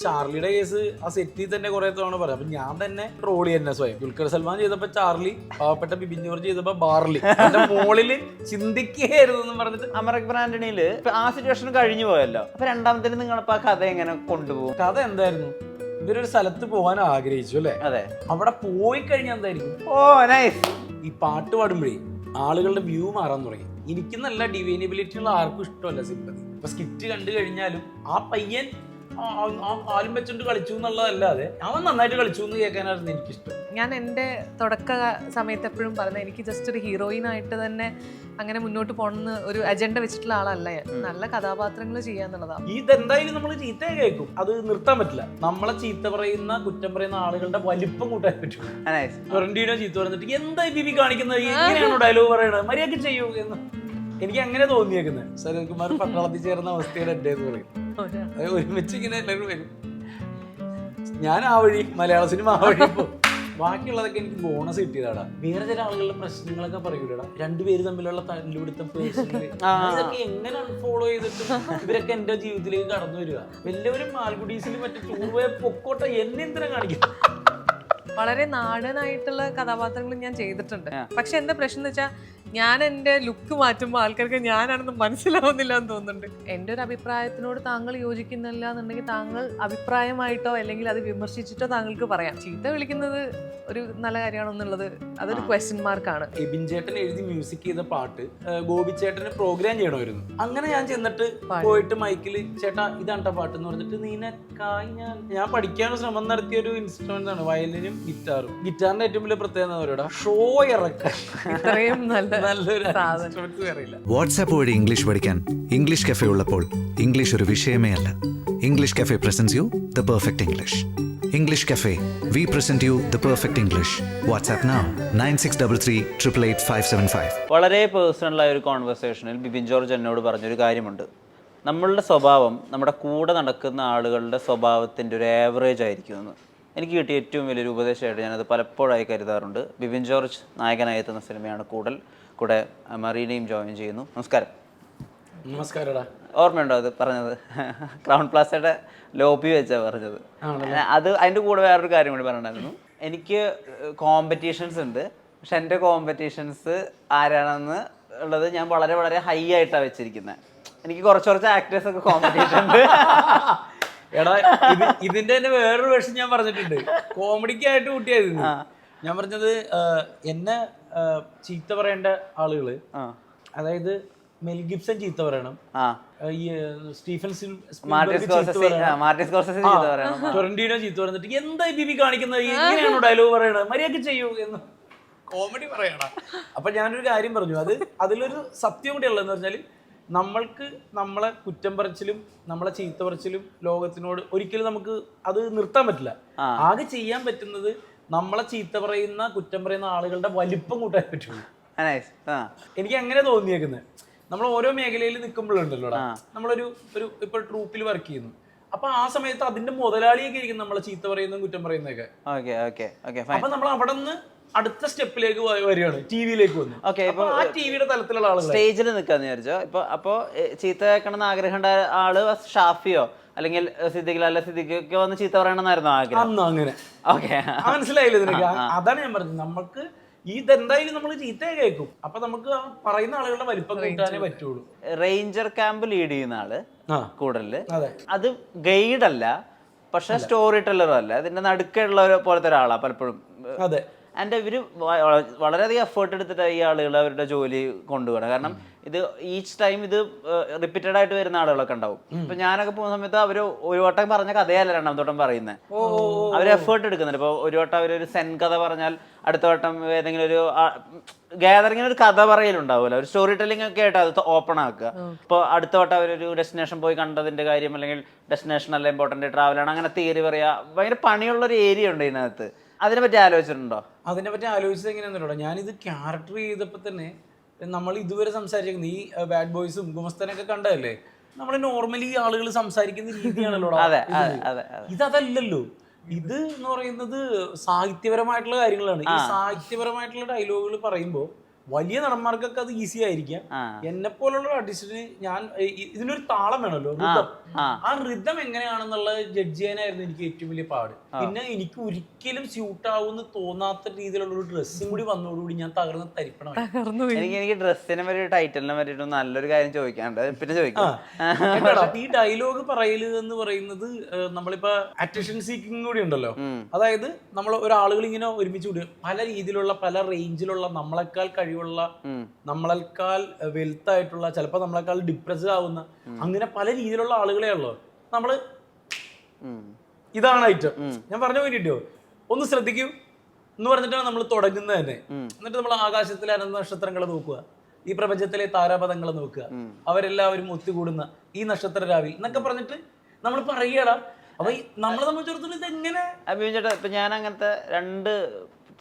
ചാർലിയുടെ case ആ സെറ്റിൽ തന്നെ കുറെ തവണ പറയാം. അപ്പൊ ഞാൻ തന്നെ ട്രോളി തന്നെ സ്വയം. ദുൽഖർ സൽമാൻ ചെയ്തപ്പോ ചാർലി, പാവപ്പെട്ട ബിബിൻ ജോർജ് ചെയ്തപ്പോ ബാർലി. എന്റെ മോളില് ചിന്തിക്കുകയായിരുന്നു എന്ന് പറഞ്ഞിട്ട് അമരക് ബ്രാൻഡണിയില് ആ സിറ്റുവേഷൻ കഴിഞ്ഞു പോയല്ലോ. അപ്പൊ രണ്ടാമത്തേന് നിങ്ങളിപ്പോ ആ കഥ എങ്ങനെ കൊണ്ടുപോകും? കഥ എന്തായിരുന്നു? ഇവരൊരു സ്ഥലത്ത് പോകാൻ ആഗ്രഹിച്ചു അല്ലെ? അതെ. അവിടെ പോയി കഴിഞ്ഞാൽ എന്തായിരിക്കും? ഓ നൈസ്. ഈ പാട്ട് പാടുമ്പോഴേ ആളുകളുടെ വ്യൂ മാറാൻ തുടങ്ങി. എനിക്ക് നല്ല ഡിവൈനബിലിറ്റി ഉള്ള ആർക്കും ഇഷ്ടമല്ല സിമ്പതി. ഇപ്പൊ സ്കിറ്റ് കണ്ടു കഴിഞ്ഞാലും ആ പയ്യൻ ആ കാലും വെച്ചോണ്ട് കളിച്ചു എന്നുള്ളതല്ലാതെ അവൻ നന്നായിട്ട് കളിച്ചു എന്ന് കേൾക്കാനായിരുന്നു എനിക്കിഷ്ടം. ഞാൻ എൻ്റെ തുടക്ക സമയത്ത് എപ്പോഴും പറഞ്ഞത് എനിക്ക് ജസ്റ്റ് ഒരു ഹീറോയിനായിട്ട് തന്നെ അങ്ങനെ മുന്നോട്ട് പോകണമെന്ന് ഒരു അജണ്ട വെച്ചിട്ടുള്ള ആളല്ല ഞാൻ. നല്ല കഥാപാത്രങ്ങൾ ചെയ്യാന്നുള്ളതാണ്. ഇതെന്തായാലും നമ്മൾ ചീത്ത കേൾക്കും, അത് നിർത്താൻ പറ്റില്ല. നമ്മളെ ചീത്ത പറയുന്ന കുറ്റം പറയുന്ന ആളുകളുടെ വലിപ്പം കൂട്ടാൻ പറ്റും. ടൊറന്റീനോ ചീത്ത പറഞ്ഞിട്ട് എന്തായി ബിബി കാണിക്കുന്നത്, എങ്ങനെയാണോ ഡയലോഗ് പറയണത്, മര്യാദക്ക് ചെയ്യൂ എന്ന് എനിക്ക് അങ്ങനെ തോന്നിയേക്കുന്നത്. സരൽകുമാർ പട്ടാളത്തിൽ ചേർന്ന അവസ്ഥയുടെ എൻ്റെ എന്ന് പറയും. ഒരുമിച്ച് ഇങ്ങനെ എല്ലാവരും വരും. ഞാൻ ആ വഴി മലയാള സിനിമ ആ വഴി പോകും. ബാക്കിയുള്ളതൊക്കെ എനിക്ക് ബോണസ് കിട്ടിയതാടാ. വേറെ ചില ആളുകളുടെ പ്രശ്നങ്ങളൊക്കെ പറയൂടാ, രണ്ടുപേര് തമ്മിലുള്ള തല്ലുപിടുത്തം, ഇതൊക്കെ എങ്ങനെ ഫോളോ ചെയ്തിട്ട് ഇവരൊക്കെ എന്റെ ജീവിതത്തിലേക്ക് കടന്നു വരിക. എല്ലാവരും മാൽഗുഡീസിൽ മറ്റേ ടൂർ പോയ പൊക്കോട്ടെ, എന്നെ എന്തിനാ കാണിക്കും? വളരെ നാടനായിട്ടുള്ള കഥാപാത്രങ്ങൾ ഞാൻ ചെയ്തിട്ടുണ്ട്. പക്ഷെ എന്താ പ്രശ്നം എന്ന് വെച്ചാൽ ഞാൻ എൻ്റെ ലുക്ക് മാറ്റുമ്പോൾ ആൾക്കാർക്ക് ഞാനാണെന്ന് മനസ്സിലാവുന്നില്ല എന്ന് തോന്നുന്നുണ്ട്. എൻ്റെ ഒരു അഭിപ്രായത്തിനോട് താങ്കൾ യോജിക്കുന്നില്ല എന്നുണ്ടെങ്കിൽ താങ്കൾ അഭിപ്രായമായിട്ടോ അല്ലെങ്കിൽ അത് വിമർശിച്ചിട്ടോ താങ്കൾക്ക് പറയാം. ചീത്ത വിളിക്കുന്നത് ഒരു നല്ല കാര്യമാണോ എന്നുള്ളത് അതൊരു ക്വസ്റ്റ്യൻ മാർക്കാണ്. എബിൻ ചേട്ടൻ എഴുതി മ്യൂസിക് ചെയ്ത പാട്ട് ഗോപി ചേട്ടന് പ്രോഗ്രാം ചെയ്യണമായിരുന്നു. അങ്ങനെ ഞാൻ ചെന്നിട്ട് പോയിട്ട് മൈക്കിൽ ചേട്ടാ ഇതാണ്ട പാട്ട് എന്ന് പറഞ്ഞിട്ട് നീനക്കായി ഞാൻ പഠിക്കാനുള്ള ശ്രമം നടത്തിയ ഒരു ഇൻസ്ട്രുമെന്റ് ആണ് വയലിനും ഗിറ്റാറും. ഗിറ്റാറിന്റെ ഏറ്റവും വലിയ പ്രത്യേകത ഷോ ഇറക്കാൻ ഇത്രയും നല്ലൊരു ഇൻസ്ട്രുമെന്റ് അറിയില്ല. വാട്സാപ്പ് വഴി ഇംഗ്ലീഷ് പഠിക്കാൻ ഇംഗ്ലീഷ് കഫേ ഉള്ളപ്പോൾ ഇംഗ്ലീഷ് ഒരു വിഷയമേ അല്ല. English cafe presents you the perfect English. English Cafe. We present you the perfect English. WhatsApp now 9633888575. വളരെ പേഴ്സണലായ ഒരു കോൺവെർസേഷനിൽ ബിബിൻ ജോർജ് എന്നോട് പറഞ്ഞൊരു കാര്യമുണ്ട്. നമ്മളുടെ സ്വഭാവം നമ്മുടെ കൂടെ നടക്കുന്ന ആളുകളുടെ സ്വഭാവത്തിൻ്റെ ഒരു ആവറേജ് ആയിരിക്കുമെന്ന്. എനിക്ക് കിട്ടിയ ഏറ്റവും വലിയൊരു ഉപദേശമായിട്ട് ഞാനത് പലപ്പോഴായി കരുതാറുണ്ട്. ബിബിൻ ജോർജ് നായകനായി എത്തുന്ന സിനിമയാണ് കൂടൽ. കൂടെ മറീനയും ജോയിൻ ചെയ്യുന്നു. നമസ്കാരം. നമസ്കാരടാ. ഓർമ്മയുണ്ടോ അത് പറഞ്ഞത്? ക്രൗൺ പ്ലാസയുടെ ലോബി വെച്ചാണ് പറഞ്ഞത്. അത് അതിൻ്റെ കൂടെ വേറൊരു കാര്യം കൂടി പറഞ്ഞിട്ടുണ്ടായിരുന്നു. എനിക്ക് കോമ്പറ്റീഷൻസ് ഉണ്ട്, പക്ഷെ എൻ്റെ കോമ്പറ്റീഷൻസ് ആരാണെന്ന് ഉള്ളത് ഞാൻ വളരെ വളരെ ഹൈ ആയിട്ടാണ് വെച്ചിരിക്കുന്നത്. എനിക്ക് കുറച്ച് ആക്ടേഴ്സ് ഒക്കെ കോമ്പറ്റീഷൻ ഉണ്ട്. എടാ ഇതിന്റെ തന്നെ വേറൊരു വേഷം ഞാൻ പറഞ്ഞിട്ടുണ്ട്. കോമഡിക്കായിട്ട് കൂട്ടിയായിരുന്നു ഞാൻ പറഞ്ഞത്. എന്നെ ചീത്ത പറയേണ്ട ആളുകള്, അതായത് മെൽ ഗിബ്സൺ ചീത്ത പറയണം, സ്റ്റീഫൻ ടൊറന്റീനോ ചീത്ത പറഞ്ഞിട്ട് എന്തായി ബിബി കാണിക്കുന്നത്, എങ്ങനെയാണോ ഡയലോഗ് പറയണത്, മര്യാദക്ക് ചെയ്യൂ എന്ന് കോമഡി പറയണം. അപ്പൊ ഞാനൊരു കാര്യം പറഞ്ഞു, അതിലൊരു സത്യം കൂടി ഉള്ളതെന്ന് പറഞ്ഞാല് നമ്മൾക്ക് നമ്മളെ കുറ്റം പറച്ചിലും നമ്മളെ ചീത്ത പറച്ചിലും ലോകത്തിനോട് ഒരിക്കലും നമുക്ക് അത് നിർത്താൻ പറ്റില്ല. ആകെ ചെയ്യാൻ പറ്റുന്നത് നമ്മളെ ചീത്ത പറയുന്ന കുറ്റം പറയുന്ന ആളുകളുടെ വലിപ്പം കൂട്ടാൻ പറ്റുള്ളൂ. എനിക്ക് അങ്ങനെ തോന്നിയേക്കുന്നത്. നമ്മൾ ഓരോ മേഖലയിൽ നിൽക്കുമ്പോഴുണ്ടല്ലോടാ, നമ്മളൊരു ഇപ്പൊ ട്രൂപ്പിൽ വർക്ക് ചെയ്യുന്നു. അപ്പൊ ആ സമയത്ത് അതിന്റെ മുതലാളിയൊക്കെ ഇരിക്കും നമ്മളെ ചീത്ത പറയുന്നതും കുറ്റം പറയുന്നതൊക്കെ. അപ്പൊ നമ്മൾ അവിടെ നിന്ന് അടുത്ത സ്റ്റെപ്പിലേക്ക് വരികയാണ്, ടിവിയിലേക്ക് വന്നു. ആ ടിവിയുടെ തലത്തിലുള്ള ആളുകൾ സ്റ്റേജിൽ നിൽക്കാന്ന് വിചാരിച്ചോ. അപ്പൊ ചീത്ത കേൾക്കണമെന്ന് ആഗ്രഹമുണ്ട ആള് ഷാഫിയോ അല്ലെങ്കിൽ സിദ്ദിഖ് വന്ന് ചീത്ത പറയണമെന്നായിരുന്നു ആഗ്രഹം അന്ന്. അങ്ങനെ മനസ്സിലായില്ലേ നിനക്ക്? അതാണ് ഞാൻ പറഞ്ഞത്. നമുക്ക് ഇതെന്തായാലും നമ്മൾ ചീത്ത കേൾക്കും. അപ്പൊ നമുക്ക് ആ പറയുന്ന ആളുകളുടെ വലിപ്പം കൂട്ടാനേ പറ്റുള്ളൂ. റേഞ്ചർ ക്യാമ്പ് ലീഡ് ചെയ്യുന്ന ആള് കൂടുതല്, അത് ഗൈഡ് അല്ല, പക്ഷെ സ്റ്റോറി ടെല്ലറും അല്ല, അതിന്റെ നടുക്കുള്ള പോലത്തെ ഒരാളാ പലപ്പോഴും. അതെ. ആൻഡ് ഇവര് വളരെയധികം എഫേർട്ട് എടുത്തിട്ട് ഈ ആളുകൾ അവരുടെ ജോലി കൊണ്ടുപോകണം. കാരണം ഇത് ഈച്ച് ടൈം ഇത് റിപ്പീറ്റഡ് ആയിട്ട് വരുന്ന ആളുകളൊക്കെ ഉണ്ടാവും. ഇപ്പൊ ഞാനൊക്കെ പോകുന്ന സമയത്ത് അവര് ഒരു വട്ടം പറഞ്ഞ കഥയല്ല രണ്ടാമത്തെ വട്ടം പറയുന്നത്. അവര് എഫേർട്ട് എടുക്കുന്നുണ്ട്. ഇപ്പൊ ഒരു വട്ടം അവരൊരു സെൻ കഥ പറഞ്ഞാൽ അടുത്ത വട്ടം ഏതെങ്കിലും ഒരു ഗാദറിങ്ങിന് ഒരു കഥ പറയലുണ്ടാവുമല്ലോ, ഒരു സ്റ്റോറി ടെല്ലിംഗ് ഒക്കെ ആയിട്ട് അത് ഓപ്പൺ ആക്കുക. ഇപ്പോൾ അടുത്ത വട്ടം അവരൊരു ഡെസ്റ്റിനേഷൻ പോയി കണ്ടതിന്റെ കാര്യം, അല്ലെങ്കിൽ ഡെസ്റ്റിനേഷൻ അല്ല ഇമ്പോർട്ടന്റ് ട്രാവലാണ്, അങ്ങനെ തിയറി പറയാ. ഭയങ്കര പണിയുള്ളൊരു ഏരിയ ഉണ്ട് ഇതിനകത്ത്. അതിനെ പറ്റി ആലോചിച്ചിട്ടുണ്ടോ? അതിനെ പറ്റി ആലോചിച്ചത് എങ്ങനെയാണെന്നോ, ഞാനിത് ക്യാരക്ടർ ചെയ്തപ്പോൾ തന്നെ നമ്മൾ ഇതുവരെ സംസാരിക്കുന്നത് ഈ ബാഡ് ബോയ്സും ഗുമസ്തനൊക്കെ കണ്ടതല്ലേ, നമ്മൾ നോർമലി ആളുകൾ സംസാരിക്കുന്ന രീതിയാണല്ലോ. ഇതല്ലല്ലോ. ഇത് എന്ന് പറയുന്നത് സാഹിത്യപരമായിട്ടുള്ള കാര്യങ്ങളാണ്. ഈ സാഹിത്യപരമായിട്ടുള്ള ഡയലോഗുകൾ പറയുമ്പോൾ വലിയ നടന്മാർക്കൊക്കെ അത് ഈസി ആയിരിക്കാം. എന്നെ പോലുള്ള ആർട്ടിസ്റ്റിന് ഞാൻ ഇതിനൊരു താളം വേണമല്ലോ, rhythm. ആ റിതം എങ്ങനെയാണെന്നുള്ളത് ജഡ്ജ് ചെയ്യാനായിരുന്നു എനിക്ക് ഏറ്റവും വലിയ പാട്. പിന്നെ എനിക്ക് ഒരിക്കലും സ്യൂട്ട് ആവുമെന്ന് തോന്നാത്ത രീതിയിലുള്ള ഒരു ഡ്രസ്സും കൂടി വന്നതോടുകൂടി ഞാൻ തകർന്ന് തരിപ്പണമായി. എനിക്ക് ഡ്രസ്സിനെ പറ്റി ടൈറ്റിലിനെ പറ്റിയിട്ട് നല്ലൊരു കാര്യം ചോദിക്കാണ്ട് പിന്നെ ചോദിക്കാം. ഈ ഡയലോഗ് പറയല് എന്ന് പറയുന്നത് നമ്മളിപ്പോ അറ്റൻഷൻ സീക്കിംഗ് കൂടി ഉണ്ടല്ലോ. അതായത് നമ്മൾ ഒരാളുകൾ ഇങ്ങനെ ഒരുമിച്ച് കൂടി പല രീതിയിലുള്ള പല റേഞ്ചിലുള്ള നമ്മളെക്കാൾ കഴിവുള്ള നമ്മളെക്കാൾ വെൽത്ത് ആയിട്ടുള്ള ചിലപ്പോൾ നമ്മളെക്കാൾ ഡിപ്രസ്ഡ് ആവുന്ന അങ്ങനെ പല രീതിയിലുള്ള ആളുകളെ ഉള്ളു. നമ്മള് ഇതാണ് ഐറ്റം. ഞാൻ പറഞ്ഞു പോയിട്ടോ, ഒന്ന് ശ്രദ്ധിക്കൂ എന്ന് പറഞ്ഞിട്ടാണ് നമ്മൾ തുടങ്ങുന്നത് തന്നെ. എന്നിട്ട് നമ്മൾ ആകാശത്തിലെ അനന്ത നക്ഷത്രങ്ങളെ നോക്കുക, ഈ പ്രപഞ്ചത്തിലെ താരാപഥങ്ങളെ നോക്കുക, അവരെല്ലാവരും ഒത്തുകൂടുന്ന ഈ നക്ഷത്ര രാവിൽ എന്നൊക്കെ പറഞ്ഞിട്ട് നമ്മൾ പറയുകടാ. അപ്പൊ നമ്മളെ സംബന്ധിച്ചിടത്തോളം ഇതെങ്ങനെ അഭിനയിച്ചേട്ടാ, ഇപ്പൊ ഞാൻ അങ്ങനത്തെ 2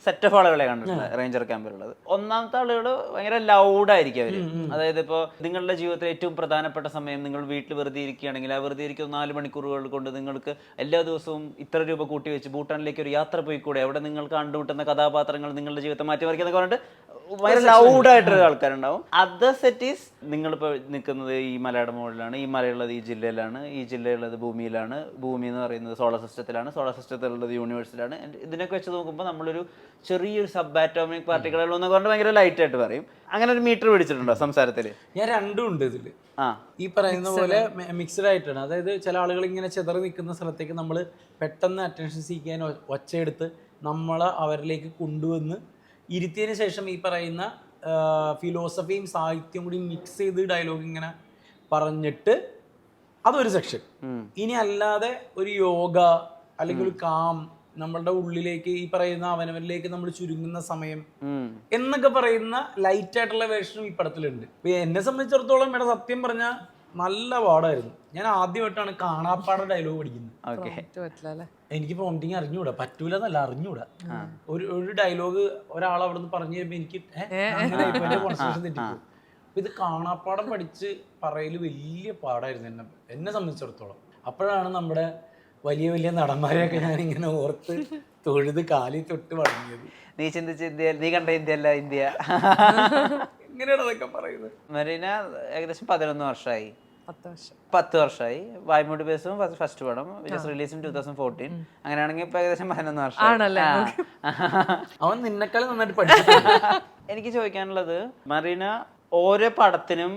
സെറ്റ് ഓഫ് ആളുകളെ കണ്ടിട്ടുണ്ട് റേഞ്ചർ ക്യാമ്പിലുള്ളത്. ഒന്നാമത്തെ ആളുകൾ ഭയങ്കര ലൗഡായിരിക്കും അവര്. അതായത് ഇപ്പോൾ നിങ്ങളുടെ ജീവിതത്തിൽ ഏറ്റവും പ്രധാനപ്പെട്ട സമയം നിങ്ങൾ വീട്ടിൽ വെറുതെ ഇരിക്കുകയാണെങ്കിൽ ആ വെറുതെ ഇരിക്കുന്ന 4 മണിക്കൂറുകൾ കൊണ്ട് നിങ്ങൾക്ക് എല്ലാ ദിവസവും ഇത്ര രൂപ കൂട്ടി വെച്ച് ഭൂട്ടാനിലേക്ക് ഒരു യാത്ര പോയിക്കൂടെ, അവിടെ നിങ്ങൾ കണ്ടുമുട്ടുന്ന കഥാപാത്രങ്ങൾ നിങ്ങളുടെ ജീവിതത്തെ മാറ്റിമറിക്കുന്നൊക്കെ പറഞ്ഞിട്ട് ഭയങ്കര ലൗഡായിട്ടൊരു ആൾക്കാരുണ്ടാവും. അതർ സെറ്റീസ് നിങ്ങളിപ്പോൾ നിൽക്കുന്നത് ഈ മലയുടെ മുകളിലാണ്, ഈ മലയുള്ളത് ഈ ജില്ലയിലാണ്, ഈ ജില്ലയുള്ളത് ഭൂമിയിലാണ്, ഭൂമി എന്ന് പറയുന്നത് സോളർ സിസ്റ്റത്തിലാണ്, സോളർ സിസ്റ്റത്തിലുള്ളത് യൂണിവേഴ്സിലാണ്. ഇതിനൊക്കെ വെച്ച് നോക്കുമ്പോൾ നമ്മളൊരു ചെറിയൊരു സബ് ആറ്റോമിക് പാർട്ടിക്കുകളുള്ളൂ എന്നൊക്കെ പറഞ്ഞിട്ട് ഭയങ്കര ലൈറ്റായിട്ട് പറയും. അങ്ങനെ ഒരു മീറ്റർ പിടിച്ചിട്ടുണ്ടോ സംസാരത്തിൽ? ഞാൻ രണ്ടും ഉണ്ട് ഇതില്. ഈ പറയുന്ന പോലെ മിക്സ്ഡ് ആയിട്ടാണ്. അതായത് ചില ആളുകൾ ഇങ്ങനെ ചെതറി നിൽക്കുന്ന സ്ഥലത്തേക്ക് നമ്മൾ പെട്ടെന്ന് അറ്റൻഷൻ സീക്കാൻ ഒച്ചയെടുത്ത് നമ്മളെ അവരിലേക്ക് കൊണ്ടുവന്ന് ഇരുത്തിയതിന് ശേഷം ഈ പറയുന്ന ഫിലോസഫിയും സാഹിത്യവും കൂടി മിക്സ് ചെയ്ത് ഡയലോഗ് ഇങ്ങനെ പറഞ്ഞിട്ട് അതൊരു സെക്ഷൻ. ഇനി അല്ലാതെ ഒരു യോഗ അല്ലെങ്കിൽ ഒരു കാം, നമ്മളുടെ ഉള്ളിലേക്ക് ഈ പറയുന്ന അവനവനിലേക്ക് നമ്മൾ ചുരുങ്ങുന്ന സമയം എന്നൊക്കെ പറയുന്ന ലൈറ്റ് ആയിട്ടുള്ള വേർഷനും ഈ പടത്തിലുണ്ട്. ഇപ്പൊ എന്നെ സംബന്ധിച്ചിടത്തോളം ഇവിടെ സത്യം പറഞ്ഞാൽ നല്ല പാടായിരുന്നു. ഞാൻ ആദ്യമായിട്ടാണ് കാണാപ്പാട ഡയലോഗ് പഠിക്കുന്നത്. എനിക്ക് പ്രോംപ്റ്റിങ് അറിഞ്ഞൂടാ, പറ്റൂലെന്നല്ല അറിഞ്ഞൂടാ. ഒരു ഡയലോഗ് ഒരാൾ അവിടെ നിന്ന് പറഞ്ഞു തരുമ്പോ എനിക്ക് കോൺസെൻട്രേഷൻ തെറ്റിപ്പോകും. അപ്പൊ ഇത് കാണാപ്പാടം പഠിച്ച് പറയല് വലിയ പാടായിരുന്നു എന്നെ സംബന്ധിച്ചിടത്തോളം. അപ്പോഴാണ് നമ്മുടെ വലിയ വലിയ നടന്മാരെയൊക്കെ ഞാൻ ഇങ്ങനെ ഓർത്ത് തൊഴുത് കാലി തൊട്ട് വളർന്നിയത്. നീ ചിന്തിച്ച ഇന്ത്യ, നീ കണ്ട ഇന്ത്യ അല്ല ഇന്ത്യ. എങ്ങനെയാണ് അതൊക്കെ പറയുന്നത്? മരീന ഏകദേശം 11 വർഷമായി, 10 വർഷമായി. വായ്മൂടി ബേസും ഫസ്റ്റ് പടം റിലീസ് ഇൻ 2014. അങ്ങനെയാണെങ്കിൽ ഇപ്പൊ ഏകദേശം 11 വർഷം. അവൻ നിന്നെക്കാളും നന്നായിട്ട് പഠിച്ചിട്ടുണ്ട്. എനിക്ക് ചോദിക്കാനുള്ളത്, മറീന ഓരോ പടത്തിനും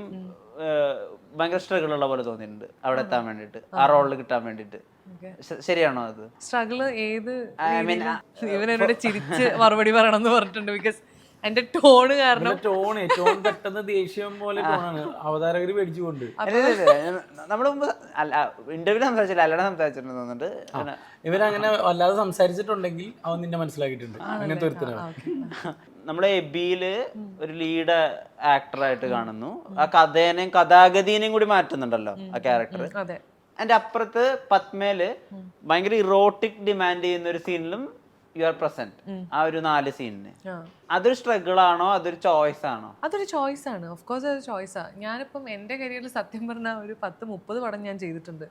ഭയങ്കര സ്ട്രഗിൾ ഉള്ള പോലെ തോന്നിയിട്ടുണ്ട് അവിടെ എത്താൻ വേണ്ടിട്ട്, ആ റോളിൽ കിട്ടാൻ വേണ്ടിട്ട്. ശരിയാണോ അത്? സ്ട്രഗിൾ ഏത് ഇവനോട് ചിരിച്ച് മറുപടി പറയണം എന്ന് പറഞ്ഞിട്ടുണ്ട്. ബിക്കോസ് എന്റെ ടോണ് കാരണം ടോൺ പെട്ടെന്ന് ദേഷ്യം പോലെ ടോണാണ് അവതാരകര് പേടിച്ചുകൊണ്ട്. നമ്മുടെ മുമ്പ് ഇന്റർവ്യൂ സംസാരിച്ചില്ല, അല്ലാതെ സംസാരിച്ചിട്ടുണ്ട് തോന്നുന്നുണ്ട്. ഇവരങ്ങനെ അല്ലാതെ സംസാരിച്ചിട്ടുണ്ടെങ്കിൽ അവൻ നിന്നെ മനസ്സിലാക്കിയിട്ടുണ്ട്. അങ്ങനത്തെ ഒരുത്തനാണ്. നമ്മളെ എബിയില് ഒരു ലീഡ് ആക്ടറായിട്ട് കാണുന്നു. ആ കഥേനെയും കഥാഗതിനെയും കൂടി മാറ്റുന്നുണ്ടല്ലോ ആ ക്യാരക്ടർ. അതിന്റെ അപ്പുറത്ത് പത്മയില് ഭയങ്കര ഇറോട്ടിക് ഡിമാൻഡ് ചെയ്യുന്ന ഒരു സീനിലും യു ആർ പ്രസന്റ്. ആ ഒരു 4 സീനിന് അതൊരു സ്ട്രഗിൾ ആണോ, അതൊരു ചോയ്സ് ആണോ? അതൊരു ചോയ്സ് ആണ്. ഓഫ് കോഴ്സ് അതൊരു ചോയ്സാണ്. ഞാനിപ്പം എന്റെ കരിയറിൽ സത്യം പറഞ്ഞ ഒരു 10-30 പടം ഞാൻ ചെയ്തിട്ടുണ്ട്.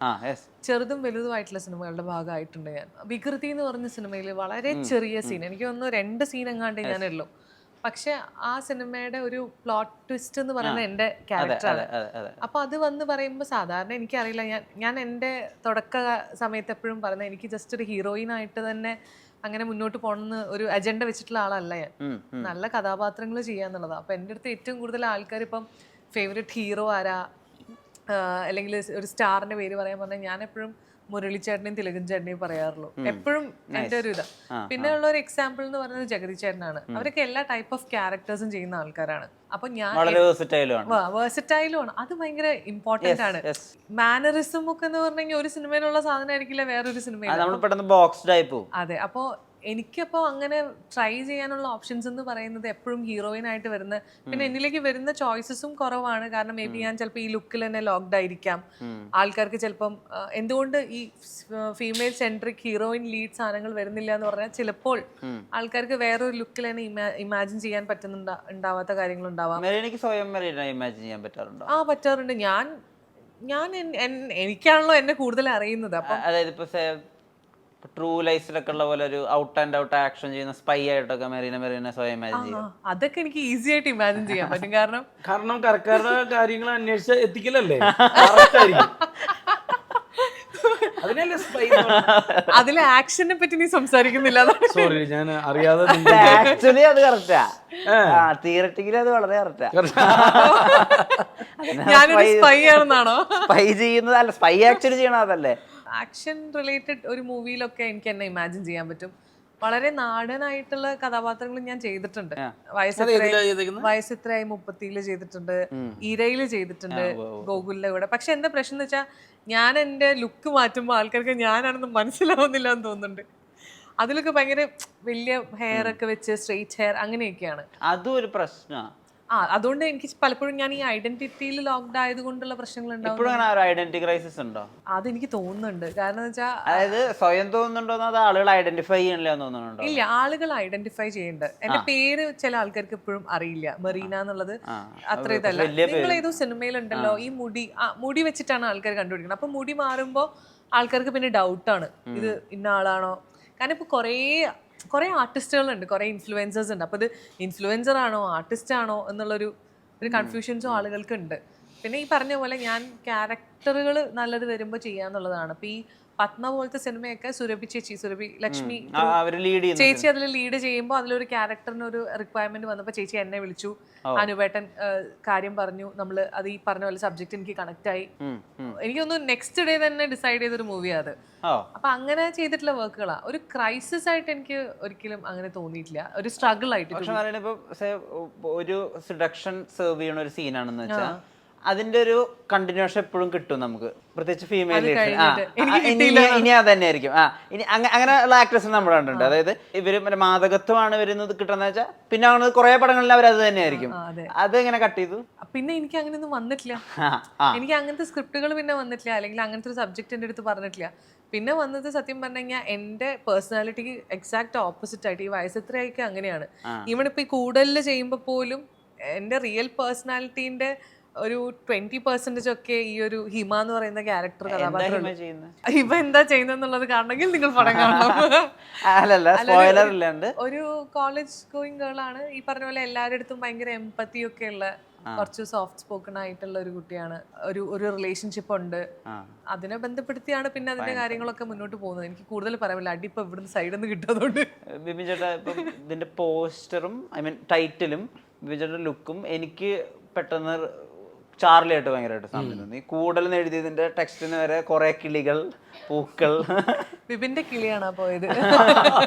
ചെറുതും വലുതുമായിട്ടുള്ള സിനിമകളുടെ ഭാഗമായിട്ടുണ്ട് ഞാൻ. വികൃതി എന്ന് പറഞ്ഞ സിനിമയിൽ വളരെ ചെറിയ സീൻ, എനിക്ക് തോന്നുന്നു 2 സീൻ എങ്ങാണ്ട് ഞാനുള്ളൂ. പക്ഷെ ആ സിനിമയുടെ ഒരു പ്ലോട്ട് ട്വിസ്റ്റ് എന്ന് പറയുന്നത് എൻ്റെ ക്യാരക്ടറാണ്. അപ്പൊ അത് വന്ന് പറയുമ്പോൾ സാധാരണ എനിക്കറിയില്ല, ഞാൻ എൻ്റെ തുടക്ക സമയത്ത് എപ്പോഴും പറയുന്നത് എനിക്ക് ജസ്റ്റ് ഒരു ഹീറോയിൻ ആയിട്ട് തന്നെ അങ്ങനെ മുന്നോട്ട് പോകണമെന്ന് ഒരു അജണ്ട വെച്ചിട്ടുള്ള ആളല്ല ഞാൻ. നല്ല കഥാപാത്രങ്ങൾ ചെയ്യാന്നുള്ളതാണ്. അപ്പൊ എൻ്റെ അടുത്ത് ഏറ്റവും കൂടുതൽ ആൾക്കാർ ഇപ്പം ഫേവറേറ്റ് ഹീറോ ആരാ അല്ലെങ്കിൽ ഒരു സ്റ്റാറിന്റെ പേര് പറയാൻ പറഞ്ഞാൽ ഞാൻ എപ്പോഴും മുരളിച്ചേട്ടനെയും തിലകൻ ചേട്ടനെയും പറയാറുള്ളൂ. എപ്പോഴും എൻ്റെ ഒരു ഇതാ. പിന്നെ ഉള്ള ഒരു എക്സാമ്പിൾ എന്ന് പറയുന്നത് ജഗതി ചേട്ടനാണ്. അവരൊക്കെ എല്ലാ ടൈപ്പ് ഓഫ് ക്യാരക്ടേഴ്സും ചെയ്യുന്ന ആൾക്കാരാണ്. അപ്പൊ ഞാൻ വേഴ്സറ്റൈലും ആണ്. അത് ഭയങ്കര ഇമ്പോർട്ടന്റ് ആണ്. മാനറിസം ഒക്കെ എന്ന് പറഞ്ഞെങ്കിൽ ഒരു സിനിമയിലുള്ള സാധനം ആയിരിക്കില്ല വേറൊരു സിനിമയിൽ. അതെ. അപ്പോ എനിക്കപ്പോൾ അങ്ങനെ ട്രൈ ചെയ്യാനുള്ള ഓപ്ഷൻസ് എന്ന് പറയുന്നത് എപ്പോഴും ഹീറോയിൻ ആയിട്ട് വരുന്ന, പിന്നെ എന്നിലേക്ക് വരുന്ന ചോയ്സസും കുറവാണ്. കാരണം മേ ബി ഞാൻ ചിലപ്പോൾ ഈ ലുക്കിൽ തന്നെ ലോക്ക്ഡ് ആയിരിക്കാം. ആൾക്കാർക്ക് ചിലപ്പം എന്തുകൊണ്ട് ഈ ഫീമെയിൽ സെൻട്രിക് ഹീറോയിൻ ലീഡ് സാധനങ്ങൾ വരുന്നില്ല എന്ന് പറഞ്ഞാൽ ചിലപ്പോൾ ആൾക്കാർക്ക് വേറൊരു ലുക്കിൽ തന്നെ ഇമാജിൻ ചെയ്യാൻ പറ്റുന്നുണ്ടാവാത്ത കാര്യങ്ങളുണ്ടാവാം. പറ്റാറുണ്ട്. ഞാൻ എനിക്കാണല്ലോ എന്നെ കൂടുതൽ അറിയുന്നത്. അപ്പം ട്രൂ ലൈഫിലൊക്കെ ഉള്ള പോലെ ഒരു ഔട്ട് ആൻഡ് ഔട്ട് ആക്ഷൻ ചെയ്യുന്ന സ്പൈ ആയിട്ടൊക്കെ മെറീനെ സ്വയം ഇമാജിൻ ചെയ്യാം. അതൊക്കെ എനിക്ക് ഈസി ആയിട്ട് ഇമാജിൻ ചെയ്യാൻ പറ്റും. കാരണം കരക്കാരുടെ കാര്യങ്ങൾ അന്വേഷിച്ച് എത്തിക്കലല്ലേ Correct ആയിരിക്കും. അതിനല്ലേ സ്പൈ. അതിലെ ആക്ഷനെ പറ്റി നീ സംസാരിക്കുന്നില്ല. സോറി, ഞാൻ അറിയാതെ ആക്ച്വലി അത് കറക്റ്റാ, തിയററ്റിക്കലി അത് വളരെ കറക്റ്റാ. ഞാനൊരു സ്പൈ ആണെന്നാണോ? സ്പൈ ചെയ്യുന്നത് അല്ല, സ്പൈ ആക്ച്വലി ചെയ്യണത് അതല്ലേ. ആക്ഷൻ റിലേറ്റഡ് ഒരു മൂവിയിലൊക്കെ എനിക്ക് എന്നെ ഇമാജിൻ ചെയ്യാൻ പറ്റും. വളരെ നാടനായിട്ടുള്ള കഥാപാത്രങ്ങൾ ഞാൻ ചെയ്തിട്ടുണ്ട്. വയസ്സിത്രയായി 30 ചെയ്തിട്ടുണ്ട്, ഇരയില് ചെയ്തിട്ടുണ്ട്, ഗോകുലിന്റെ കൂടെ. പക്ഷെ എന്താ പ്രശ്നം എന്ന് വെച്ചാൽ ഞാൻ എന്റെ ലുക്ക് മാറ്റുമ്പോൾ ആൾക്കാർക്ക് ഞാനാണെന്ന് മനസ്സിലാവുന്നില്ല എന്ന് തോന്നുന്നുണ്ട്. അതിലൊക്കെ ഭയങ്കര വലിയ ഹെയർ ഒക്കെ വെച്ച് സ്ട്രെയിറ്റ് ഹെയർ അങ്ങനെയൊക്കെയാണ്. അതും ഒരു പ്രശ്നമാണ്. അതുകൊണ്ട് എനിക്ക് പലപ്പോഴും ഞാൻ ഈ ഐഡന്റിറ്റിയിൽ ലോക്ക്ഡ് ആയതുകൊണ്ടുള്ള പ്രശ്നങ്ങൾ ഉണ്ടാവും. ഐഡന്റിറ്റി ക്രൈസിസ് ഉണ്ടോ? അതെനിക്ക് തോന്നുന്നുണ്ട്. കാരണം വെച്ചാൽ അതായത് സ്വയം തോന്നുന്നുണ്ടോ, അത് ആളുകൾ ഐഡന്റിഫൈ ചെയ്യണില്ല തോന്നുന്നുണ്ടോ? ഇല്ല, ആളുകൾ ഐഡന്റിഫൈ ചെയ്യുന്നുണ്ട്. എന്റെ പേര് ചില ആൾക്കാർക്ക് ഇപ്പോഴും അറിയില്ല, മെറീന എന്നുള്ളത് അത്ര ഇതല്ല. നിങ്ങൾ ഏതോ സിനിമയിലുണ്ടല്ലോ ഈ മുടി വെച്ചിട്ടാണ് ആൾക്കാർ കണ്ടുപിടിക്കുന്നത്. അപ്പൊ മുടി മാറുമ്പോൾ ആൾക്കാർക്ക് പിന്നെ ഡൗട്ടാണ് ഇത് ഇന്ന ആളാണോ. കാരണം ഇപ്പൊ കുറെ ആർട്ടിസ്റ്റുകളുണ്ട്, കുറെ ഇൻഫ്ലുവൻസേഴ്സ് ഉണ്ട്. അപ്പൊ ഇത് ഇൻഫ്ലുവൻസർ ആണോ ആർട്ടിസ്റ്റ് ആണോ എന്നുള്ളൊരു കൺഫ്യൂഷൻസും ആളുകൾക്ക് ഉണ്ട്. പിന്നെ ഈ പറഞ്ഞ പോലെ ഞാൻ ക്യാരക്ടറുകൾ നല്ലത് വരുമ്പോൾ ചെയ്യാന്നുള്ളതാണ്. അപ്പൊ ഈ പത്മ പോലത്തെ സിനിമയൊക്കെ സുരഭി ലക്ഷ്മി ചേച്ചി അതിൽ ലീഡ് ചെയ്യുമ്പോൾ അതിലൊരു ക്യാരക്ടറിന് ഒരു റിക്വയർമെന്റ് വന്നപ്പോൾ ചേച്ചി എന്നെ വിളിച്ചു, അനുപേട്ടൻ കാര്യം പറഞ്ഞു, നമ്മള് അത് ഈ പറഞ്ഞ പോലെ സബ്ജക്ട് എനിക്ക് കണക്ട് ആയി. എനിക്കൊന്ന് നെക്സ്റ്റ് ഡേ തന്നെ ഡിസൈഡ് ചെയ്തൊരു മൂവിയാണ് അത്. അപ്പൊ അങ്ങനെ ചെയ്തിട്ടുള്ള വർക്കുകളാ. ഒരു ക്രൈസിസ് ആയിട്ട് എനിക്ക് ഒരിക്കലും അങ്ങനെ തോന്നിയിട്ടില്ല, ഒരു സ്ട്രഗിൾ ആയിട്ട്. ഒരു സെഡക്ഷൻ സെർവ് ചെയ്യണ ഒരു സീനാണെന്ന് വെച്ചാൽ അതിന്റെ ഒരു കണ്ടിന്യൂഷൻ എപ്പോഴും കിട്ടും നമുക്ക്, പ്രത്യേകിച്ച് ഫീമെയിൽ ഇനി അത് തന്നെ ആയിരിക്കും. ഇനി അങ്ങനെയുള്ള ആക്ടേഴ്സ് നമ്മൾ കണ്ടിട്ടുണ്ട്. അതായത് ഇവര് മാദകത്വമാണ് വരുന്നത് കിട്ടുന്ന വെച്ചാൽ പിന്നെ അങ്ങനെ കുറെ പടങ്ങളിൽ അവർ അത് തന്നെ ആയിരിക്കും. അത് എങ്ങനെ കട്ട് ചെയ്തു? പിന്നെ എനിക്ക് അങ്ങനെയൊന്നും വന്നിട്ടില്ല. എനിക്ക് അങ്ങനത്തെ സ്ക്രിപ്റ്റുകൾ പിന്നെ വന്നിട്ടില്ല, അല്ലെങ്കിൽ അങ്ങനത്തെ ഒരു സബ്ജക്ട് എൻ്റെ അടുത്ത് പറഞ്ഞിട്ടില്ല. പിന്നെ വന്നത് സത്യം പറഞ്ഞു കഴിഞ്ഞാൽ എൻ്റെ പേഴ്സണാലിറ്റിക്ക് എക്സാക്ട് ഓപ്പോസിറ്റ് ആയിട്ട് ഈ വയസ്സത്രയൊക്കെ അങ്ങനെയാണ്. ഈവൺ ഇപ്പൊ ഈ കൂടുതൽ ചെയ്യുമ്പോൾ പോലും എൻ്റെ റിയൽ പേഴ്സണാലിറ്റീൻ്റെ ഒരു 20% ഒക്കെ ഈ ഒരു ഹിമ എന്ന് പറയുന്ന ക്യാരക്ടർ കഥാപാത്രം. ഹിമ എന്താ ചെയ്യുന്നെന്നുള്ളത് കാണണമെങ്കിൽ നിങ്ങൾ പടം കാണണം. ഒരു കോളേജ് ഗോയിങ് ഗേൾ ആണ്. ഈ പറഞ്ഞ പോലെ എല്ലാവരുടെ അടുത്തും ഭയങ്കര എംപത്തി ഒക്കെ ഉള്ള, കുറച്ച് സോഫ്റ്റ് സ്പോക്കൺ ആയിട്ടുള്ള ഒരു കുട്ടിയാണ്. ഒരു റിലേഷൻഷിപ്പ് ഉണ്ട്. അതിനെ ബന്ധപ്പെടുത്തിയാണ് പിന്നെ അതിന്റെ കാര്യങ്ങളൊക്കെ മുന്നോട്ട് പോകുന്നത്. എനിക്ക് കൂടുതൽ പറയാനില്ല, അടി ഇപ്പൊ ഇവിടുന്ന് സൈഡിൽ നിന്ന് കിട്ടുന്നതുകൊണ്ട്. ബിബിൻ ചേട്ടാ, ഇപ്പം ഇതിന്റെ പോസ്റ്ററും ടൈറ്റിലും ബിബിൻ ചേട്ടന്റെ ലുക്കും എനിക്ക് പെട്ടെന്ന് ചാർലി ആയിട്ട് ഭയങ്കരമായിട്ട് സാമ്യം തോന്നി. കൂടുതൽ എഴുതിയതിന്റെ ടെക്സ്റ്റിന് വരെ കുറെ കിളികൾ, പൂക്കൾ. ബിബിന്റെ കിളിയാണ് പോയത്.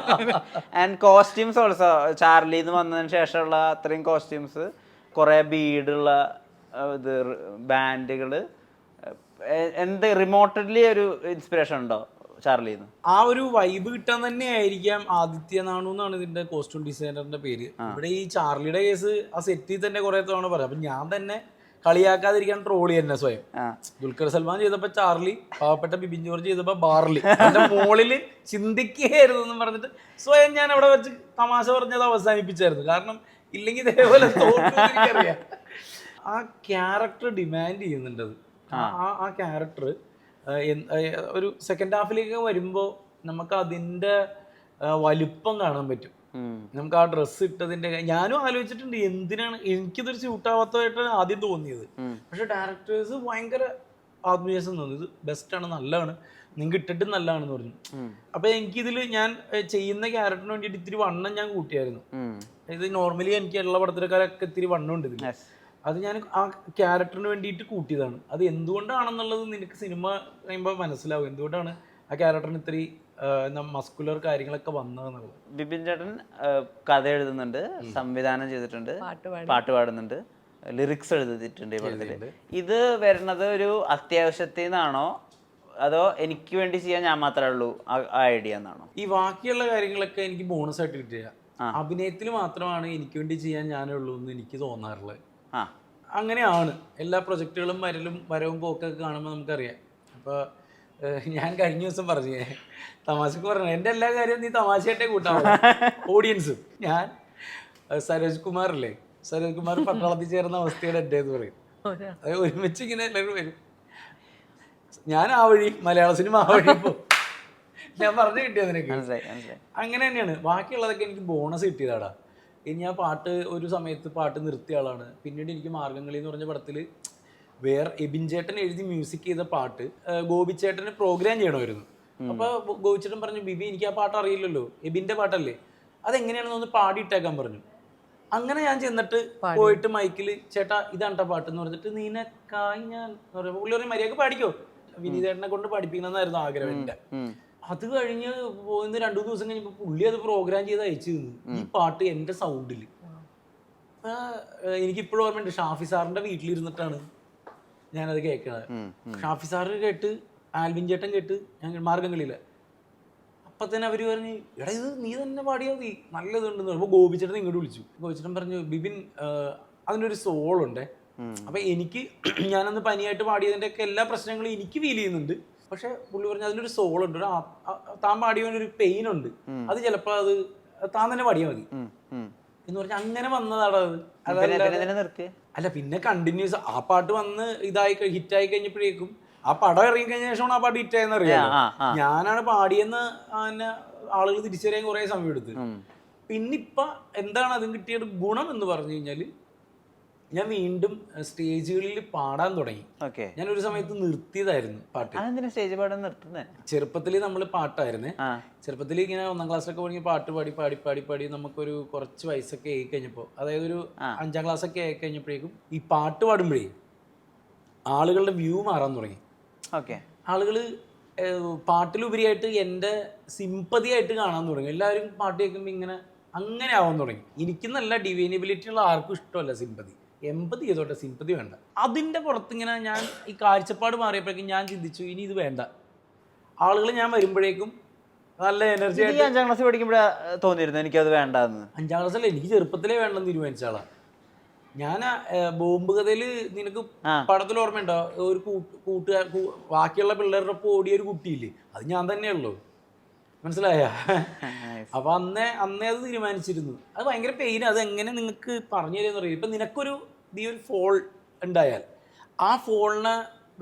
ആൻഡ് കോസ്റ്റ്യൂംസ് ഓൾസോ ചാർലിന്ന് വന്നതിന് ശേഷമുള്ള അത്രയും കോസ്റ്റ്യൂംസ്, കുറെ ബീഡുള്ള ഇത് ബാൻഡുകള്. എന്ത് റിമോട്ടഡ്ലി ഒരു ഇൻസ്പിറേഷൻ ഉണ്ടോ ചാർലിന്ന്? ആ ഒരു വൈബ് കിട്ടാൻ തന്നെ ആയിരിക്കാം ആദിത്യ നാണു എന്നാണ് ഇതിന്റെ കോസ്റ്റ്യൂം ഡിസൈനറിന്റെ പേര്. ഇവിടെ ഈ ചാർലിയുടെ കേസ് ആ സെറ്റിൽ തന്നെ കുറെ തവണ പറയാം. അപ്പൊ ഞാൻ തന്നെ കളിയാക്കാതിരിക്കാൻ ട്രോളി തന്നെ സ്വയം. ദുൽഖർ സൽമാൻ ചെയ്തപ്പോ ചാർലി, പാവപ്പെട്ട ബിബിൻ ജോർജ് ചെയ്തപ്പോ ബാർലി. എന്റെ മോളില് ചിന്തിക്കുകയായിരുന്നു എന്ന് പറഞ്ഞിട്ട് സ്വയം ഞാൻ അവിടെ വെച്ച് തമാശ പറഞ്ഞത് അവസാനിപ്പിച്ചായിരുന്നു. കാരണം ഇല്ലെങ്കിൽ ഇതേപോലെ തോന്നിയ ആ ക്യാരക്ടർ ഡിമാൻഡ് ചെയ്യുന്നുണ്ടത്. ആ ക്യാരക്ടർ ഒരു സെക്കൻഡ് ഹാഫിലേക്ക് വരുമ്പോൾ നമുക്ക് അതിന്റെ വലുപ്പം കാണാൻ പറ്റും. നമുക്ക് ആ ഡ്രസ്സ് ഇട്ടതിന്റെ ഞാനും ആലോചിച്ചിട്ടുണ്ട് എന്തിനാണ് എനിക്കിതൊരു സ്യൂട്ടാവാത്തതായിട്ടാണ് ആദ്യം തോന്നിയത്. പക്ഷെ ഡയറക്ടേഴ്സ് ഭയങ്കര ആത്മവിശ്വാസം തോന്നി, ഇത് ബെസ്റ്റാണ്, നല്ലതാണ്, നിങ്ങൾക്ക് ഇട്ടിട്ട് നല്ലതാണെന്ന് പറഞ്ഞു. അപ്പൊ എനിക്കിതിൽ ഞാൻ ചെയ്യുന്ന ക്യാരക്ടറിന് വേണ്ടിയിട്ട് ഇത്തിരി വണ്ണം ഞാൻ കൂട്ടിയായിരുന്നു. ഇത് നോർമലി എനിക്ക് എല്ലാ പടത്തിലൊക്കെ ഇത്തിരി വണ്ണം ഉണ്ട് ഇതിൽ. അത് ഞാൻ ആ ക്യാരക്ടറിന് വേണ്ടിയിട്ട് കൂട്ടിയതാണ്. അത് എന്തുകൊണ്ടാണെന്നുള്ളത് നിനക്ക് സിനിമ കഴിയുമ്പോൾ മനസ്സിലാവും എന്തുകൊണ്ടാണ് ആ ക്യാരക്ടറിന് ഇത്തിരി മസ്കുലർ കാര്യങ്ങളൊക്കെ വന്നതെന്നുള്ളത്. ബിബിൻ ചേട്ടൻ കഥ എഴുതുന്നുണ്ട്, സംവിധാനം ചെയ്തിട്ടുണ്ട്, പാട്ട് പാടുന്നുണ്ട്, ലിറിക്സ് എഴുതിയിട്ടുണ്ട് ഈ പടത്തില്. ഇത് വരുന്നത് ഒരു അത്യാവശ്യത്തിൽ നിന്നാണോ അതോ എനിക്ക് വേണ്ടി ചെയ്യാൻ ഞാൻ മാത്രമേ ഉള്ളൂ ആ ഐഡിയ എന്നാണോ? ഈ ബാക്കിയുള്ള കാര്യങ്ങളൊക്കെ എനിക്ക് ബോണസ് ആയിട്ട് കിട്ടുക. അഭിനയത്തിൽ മാത്രമാണ് എനിക്ക് വേണ്ടി ചെയ്യാൻ ഞാനേ ഉള്ളൂ എന്ന് എനിക്ക് തോന്നാറുള്ളത്. അങ്ങനെയാണ് എല്ലാ പ്രൊജക്റ്റുകളും വരവും പോക്കൊക്കെ കാണുമ്പോൾ നമുക്കറിയാം. അപ്പോൾ ഞാൻ കഴിഞ്ഞ ദിവസം പറഞ്ഞു, തമാശക്ക് പറഞ്ഞു, എൻ്റെ എല്ലാ കാര്യവും നീ തമാശയായിട്ടേ കൂട്ടാമോ ഓഡിയൻസും. ഞാൻ സരോജ് കുമാർ അല്ലേ, സരോജ് കുമാർ പട്ടാളത്തിൽ ചേർന്ന അവസ്ഥയുടെ എൻ്റെ എന്ന് പറയും. അത് ഒരുമിച്ച് ഇങ്ങനെ എല്ലാവരും വരും. ഞാൻ ആ വഴി മലയാള സിനിമ ആ വഴി പോകും. ഞാൻ പറഞ്ഞു കിട്ടിയത് നിനക്ക്. മനസ്സിലായി മനസ്സിലായി. അങ്ങനെ തന്നെയാണ്. ബാക്കിയുള്ളതൊക്കെ എനിക്ക് ബോണസ് കിട്ടിയതാടാ. ഇനി ഞാൻ ഒരു സമയത്ത് പാട്ട് നിർത്തിയ ആളാണ്. പിന്നീട് എനിക്ക് മാർഗംകളി എന്ന് പറഞ്ഞ പടത്തിൽ വേറെ എബിൻ ചേട്ടൻ എഴുതി മ്യൂസിക് ചെയ്ത പാട്ട് ഗോപിച്ചേട്ടന് പ്രോഗ്രാം ചെയ്യണമായിരുന്നു. അപ്പോൾ ഗോപിച്ചേട്ടൻ പറഞ്ഞു, ബിബി എനിക്ക് ആ പാട്ട് അറിയില്ലല്ലോ, എബിൻ്റെ പാട്ടല്ലേ, അതെങ്ങനെയാണെന്ന് ഒന്ന് പാടിയിട്ടേക്കാൻ പറഞ്ഞു. അങ്ങനെ ഞാൻ ചെന്നിട്ട് പോയിട്ട് മൈക്കിൽ ചേട്ടാ ഇതാണ് പാട്ട് എന്ന് പറഞ്ഞിട്ട് നീനക്കായി ഞാൻ പറയുമ്പോൾ പുള്ളി പറയും മര്യാദക്ക് പാടിക്കോ, വിനീതേട്ടനെ കൊണ്ട് പഠിപ്പിക്കണമെന്നായിരുന്നു ആഗ്രഹം എൻ്റെ. അത് കഴിഞ്ഞ് പോയിന്ന് 2 ദിവസം കഴിഞ്ഞപ്പോൾ പുള്ളി അത് പ്രോഗ്രാം ചെയ്ത് അയച്ചു തന്നു ഈ പാട്ട് എൻ്റെ സൗണ്ടിൽ. എനിക്കിപ്പോഴും ഓർമ്മയുണ്ട്, ഷാഫി സാറിൻ്റെ വീട്ടിലിരുന്നിട്ടാണ് ഞാനത് കേൾക്കണത്. ഷാഫി സാറ് കേട്ട്, ആൽവിൻ ചേട്ടൻ കേട്ട്, ഞാൻ മാർഗംകളിയില്ല. അപ്പം തന്നെ അവർ പറഞ്ഞു, എടാ ഇത് നീ തന്നെ പാടിയാൽ മതി, നല്ലതുണ്ടെന്ന് പറയുമ്പോൾ ഗോപിച്ചേട്ടൻ ഇങ്ങോട്ട് വിളിച്ചു. ഗോപിച്ചേട്ടൻ പറഞ്ഞു, ബിബിൻ അതിനൊരു സോളുണ്ടേ. അപ്പം എനിക്ക് ഞാനന്ന് പനിയായിട്ട് പാടിയതിൻ്റെ ഒക്കെ എല്ലാ പ്രശ്നങ്ങളും എനിക്ക് ഫീൽ ചെയ്യുന്നുണ്ട്. പക്ഷെ പുള്ളി പറഞ്ഞു അതിനൊരു സോളുണ്ട്, താൻ പാടിയതിനൊരു പെയിൻ ഉണ്ട്, അത് ചിലപ്പോൾ അത് താൻ തന്നെ പാടിയാൽ മതി എന്ന് പറഞ്ഞാൽ അങ്ങനെ വന്നതാണ് അത്. അല്ല പിന്നെ കണ്ടിന്യൂസ് ആ പാട്ട് വന്ന് ഹിറ്റായി കഴിഞ്ഞപ്പോഴേക്കും ആ പടം ഇറങ്ങി കഴിഞ്ഞ ശേഷമാണ് ആ പാട്ട് ഹിറ്റായെന്ന് അറിയാം. ഞാനാണ് പാടിയെന്ന് തന്നെ ആളുകൾ തിരിച്ചറിയാൻ കുറേ സമയം എടുത്ത്. പിന്നിപ്പം എന്താണ് അതിന് കിട്ടിയ ഗുണം എന്ന് പറഞ്ഞു കഴിഞ്ഞാൽ ഞാൻ വീണ്ടും സ്റ്റേജുകളിൽ പാടാൻ തുടങ്ങി. ഞാൻ ഒരു സമയത്ത് നിർത്തിയതായിരുന്നു പാട്ട്. സ്റ്റേജ് പാടാൻ നിർത്തുന്നത് ചെറുപ്പത്തിൽ നമ്മൾ പാട്ടായിരുന്നേ. ചെറുപ്പത്തിൽ ഇങ്ങനെ 1ാം ക്ലാസ്സിലൊക്കെ പോയി പാട്ട് പാടി നമുക്കൊരു കുറച്ച് വയസ്സൊക്കെ ആയി കഴിഞ്ഞപ്പോൾ, അതായത് ഒരു 5ാം ക്ലാസ്സൊക്കെ ആയി കഴിഞ്ഞപ്പോഴേക്കും ഈ പാട്ട് പാടുമ്പോഴേ ആളുകളുടെ വ്യൂ മാറാൻ തുടങ്ങി. ആളുകൾ പാട്ടിലുപരിയായിട്ട് എൻ്റെ സിമ്പതി ആയിട്ട് കാണാൻ തുടങ്ങി. എല്ലാവരും പാട്ട് കേൾക്കുമ്പോൾ ഇങ്ങനെ അങ്ങനെ ആവാൻ തുടങ്ങി. എനിക്ക് നല്ല ഡിവൈനബിലിറ്റി ഉള്ള ആർക്കും ഇഷ്ടമല്ല സിമ്പതി. എമ്പതി ചെയ്തോട്ടെ, സിമ്പതി വേണ്ട. അതിൻ്റെ പുറത്തിങ്ങനെ ഞാൻ ഈ കാഴ്ചപ്പാട് മാറിയപ്പോഴേക്കും ഞാൻ ചിന്തിച്ചു, ഇനി ഇത് വേണ്ട. ആളുകൾ ഞാൻ വരുമ്പോഴേക്കും നല്ല എനർജി ആയിട്ട്. 5ാം ക്ലാസ് പഠിക്കുമ്പോഴാ തോന്നിയിരുന്നു എനിക്കത് വേണ്ടെന്ന്? 5ാം ക്ലാസ്സല്ല, എനിക്ക് ചെറുപ്പത്തിലേ വേണ്ടെന്ന് തീരുമാനിച്ച ആളാ ഞാൻ. ബോംബ് കഥയിൽ നിനക്ക് പടത്തിൽ ഓർമ്മയുണ്ടോ, ഒരു കൂട്ടുകാർ ബാക്കിയുള്ള പിള്ളേരുടെ ഒപ്പം ഓടിയ ഒരു കുട്ടിയില്ലേ, അത് ഞാൻ തന്നെയുള്ളൂ. മനസ്സിലായ? അപ്പൊ അന്നേ അത് തീരുമാനിച്ചിരുന്നു. അത് ഭയങ്കര പെയിൻ. അത് എങ്ങനെ നിങ്ങൾക്ക് പറഞ്ഞു തരുമെന്ന് അറിയില്ല. ഇപ്പൊ നിനക്കൊരു ഒരു ഫോൾ ഉണ്ടായാൽ ആ ഫോളിനെ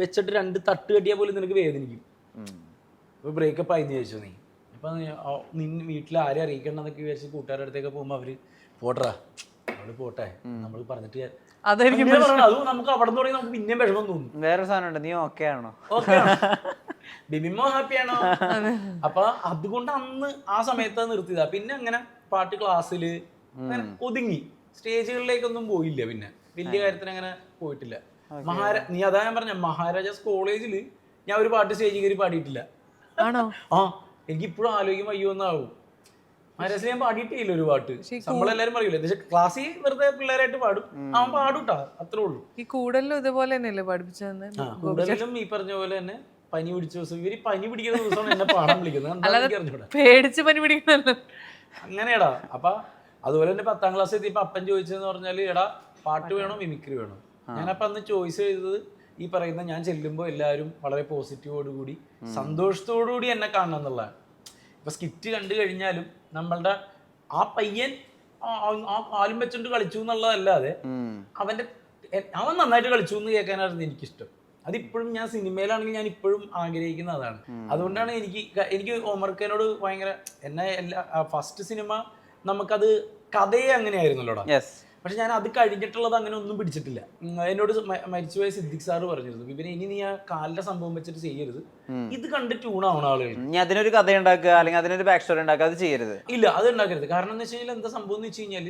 വെച്ചിട്ട് 2 തട്ട് കെട്ടിയാൽ പോലും നിനക്ക് വേദനിക്കും. ഇപ്പൊ ബ്രേക്കപ്പ് ആയിന്ന് ചോദിച്ചോ നീ, ഇപ്പൊ നിന്നെ വീട്ടിൽ ആരെ അറിയിക്കണമെന്നൊക്കെ വിചാരിച്ച് കൂട്ടുകാരുടെ അടുത്തേക്ക് പോകുമ്പോൾ അവര് പോട്ടറാ അവള് പോട്ടെ നമ്മൾ പറഞ്ഞിട്ട് അതും നമുക്ക് അവിടെ തുടങ്ങി നമുക്ക് പിന്നെയും വിഷമം തോന്നും. വേറെ സാധനം നീ ഓക്കെ ആണോ, ബിബിമോ ഹാപ്പിയാണോ? അപ്പൊ അതുകൊണ്ട് അന്ന് ആ സമയത്ത് നിർത്തിയതാ. പിന്നെ അങ്ങനെ പാട്ട് ക്ലാസ്സില് അങ്ങനെ ഒതുങ്ങി, സ്റ്റേജുകളിലേക്കൊന്നും പോയില്ല. പിന്നെ വലിയ കാര്യത്തിന് അങ്ങനെ പോയിട്ടില്ല. നീ അതാ ഞാൻ പറഞ്ഞ മഹാരാജാസ് കോളേജിൽ ഞാൻ ഒരു പാട്ട് സ്റ്റേജിൽ കയറി പാടിയിട്ടില്ല. എനിക്കിപ്പോഴും ആലോചിക്കുമ്പോൾ അയ്യോ എന്നാവും. മഹാരാജാസിൽ ഞാൻ പാടിയിട്ടില്ല ഒരു പാട്ട്. നമ്മളെല്ലാരും പറയൂലേ, ക്ലാസ്സിൽ വെറുതെ പിള്ളേരായിട്ട് പാടും, അവൻ പാടൂട്ടാ, അത്രേ ഉള്ളൂ. ഈ കൂടുതലും ഇതുപോലെ തന്നെയല്ലേ പഠിപ്പിച്ചത്? കൂടുതലും ഈ പറഞ്ഞ പോലെ തന്നെ പനി പിടിച്ച ദിവസം, ഇവര് പനി പിടിക്കുന്ന ദിവസമാണ് എന്നെ പാടാൻ വിളിക്കുന്നത്. പേടിച്ച് പനി പിടിക്കണല്ലോ അങ്ങനെയാടാ. അപ്പൊ അതുപോലെ തന്നെ 10ാം ക്ലാസ് എത്തിയപ്പോ അപ്പൻ ചോദിച്ചതെന്ന് പറഞ്ഞാല്, എടാ പാട്ട് വേണോ മിമിക്രി വേണോ? ഞാനപ്പോ അന്ന് ചോയ്സ് ചെയ്തത് ഈ പറയുന്ന ഞാൻ ചെല്ലുമ്പോൾ എല്ലാവരും വളരെ പോസിറ്റീവോടുകൂടി സന്തോഷത്തോടുകൂടി എന്നെ കാണണം എന്നുള്ളതാണ്. ഇപ്പൊ സ്കിറ്റ് കണ്ടു കഴിഞ്ഞാലും നമ്മളുടെ ആ പയ്യൻ ആ കാലും വെച്ചോണ്ട് കളിച്ചു എന്നുള്ളതല്ലാതെ അവൻ നന്നായിട്ട് കളിച്ചു എന്ന് കേൾക്കാനായിരുന്നു എനിക്കിഷ്ടം. അതിപ്പോഴും ഞാൻ സിനിമയിലാണെങ്കിൽ ഞാൻ ഇപ്പോഴും ആഗ്രഹിക്കുന്ന അതാണ്. അതുകൊണ്ടാണ് എനിക്ക് ഓമർക്കനോട് ഭയങ്കര ഫസ്റ്റ് സിനിമ നമുക്കത് കഥയെ അങ്ങനെയായിരുന്നല്ലോടാ. പക്ഷെ ഞാൻ അത് കഴിഞ്ഞിട്ടുള്ളത് അങ്ങനെ ഒന്നും പിടിച്ചിട്ടില്ല. എന്നോട് മരിച്ചുപോയ സിദ്ദിഖ് സാറ് പറഞ്ഞിരുന്നു, പിന്നെ ഇനി നീ ആ കാലിന്റെ സംഭവം വെച്ചിട്ട് ചെയ്യരുത്, ഇത് കണ്ട് ട്യൂണാവണം ആളുകൾ. അതിനൊരു കഥ ഉണ്ടാക്കുക അല്ലെങ്കിൽ അതിനൊരു ബാക്ക് സ്റ്റോറി ഉണ്ടാക്കുക, അത് ചെയ്യരുത്. ഇല്ല, അത് ഉണ്ടാക്കരുത്. കാരണം എന്ന് വെച്ച് കഴിഞ്ഞാൽ എന്താ സംഭവം എന്ന് വെച്ച് കഴിഞ്ഞാൽ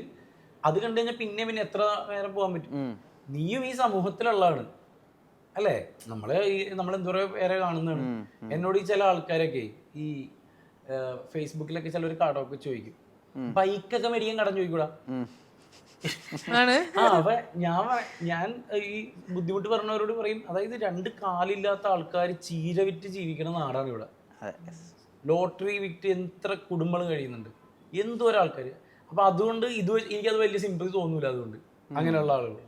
അത് കണ്ടു കഴിഞ്ഞാൽ പിന്നെ എത്ര നേരം പോകാൻ പറ്റും? നീയും ഈ സമൂഹത്തിലുള്ളതാണ് അല്ലേ? നമ്മളെന്തോരോ പേരെ കാണുന്നതാണ്. എന്നോട് ഈ ചില ആൾക്കാരൊക്കെ ഈ ഫേസ്ബുക്കിലൊക്കെ ചിലർ കടമൊക്കെ ചോദിക്കും, ബൈക്കൊക്കെ മേടിക്കാൻ കടം ചോദിക്കൂടാ. അപ്പൊ ഞാൻ ഈ ബുദ്ധിമുട്ട് പറഞ്ഞവരോട് പറയും, അതായത് 2 കാലില്ലാത്ത ആൾക്കാർ ചീര വിറ്റ് ജീവിക്കുന്ന നാടാണ് ഇവിടെ. ലോട്ടറി വിറ്റ് എത്ര കുടുംബങ്ങൾ കഴിയുന്നുണ്ട്, എന്തോരാൾക്കാര്. അപ്പൊ അതുകൊണ്ട് എനിക്കത് വലിയ സിമ്പതി തോന്നൂല. അതുകൊണ്ട് അങ്ങനെയുള്ള ആളുകൾ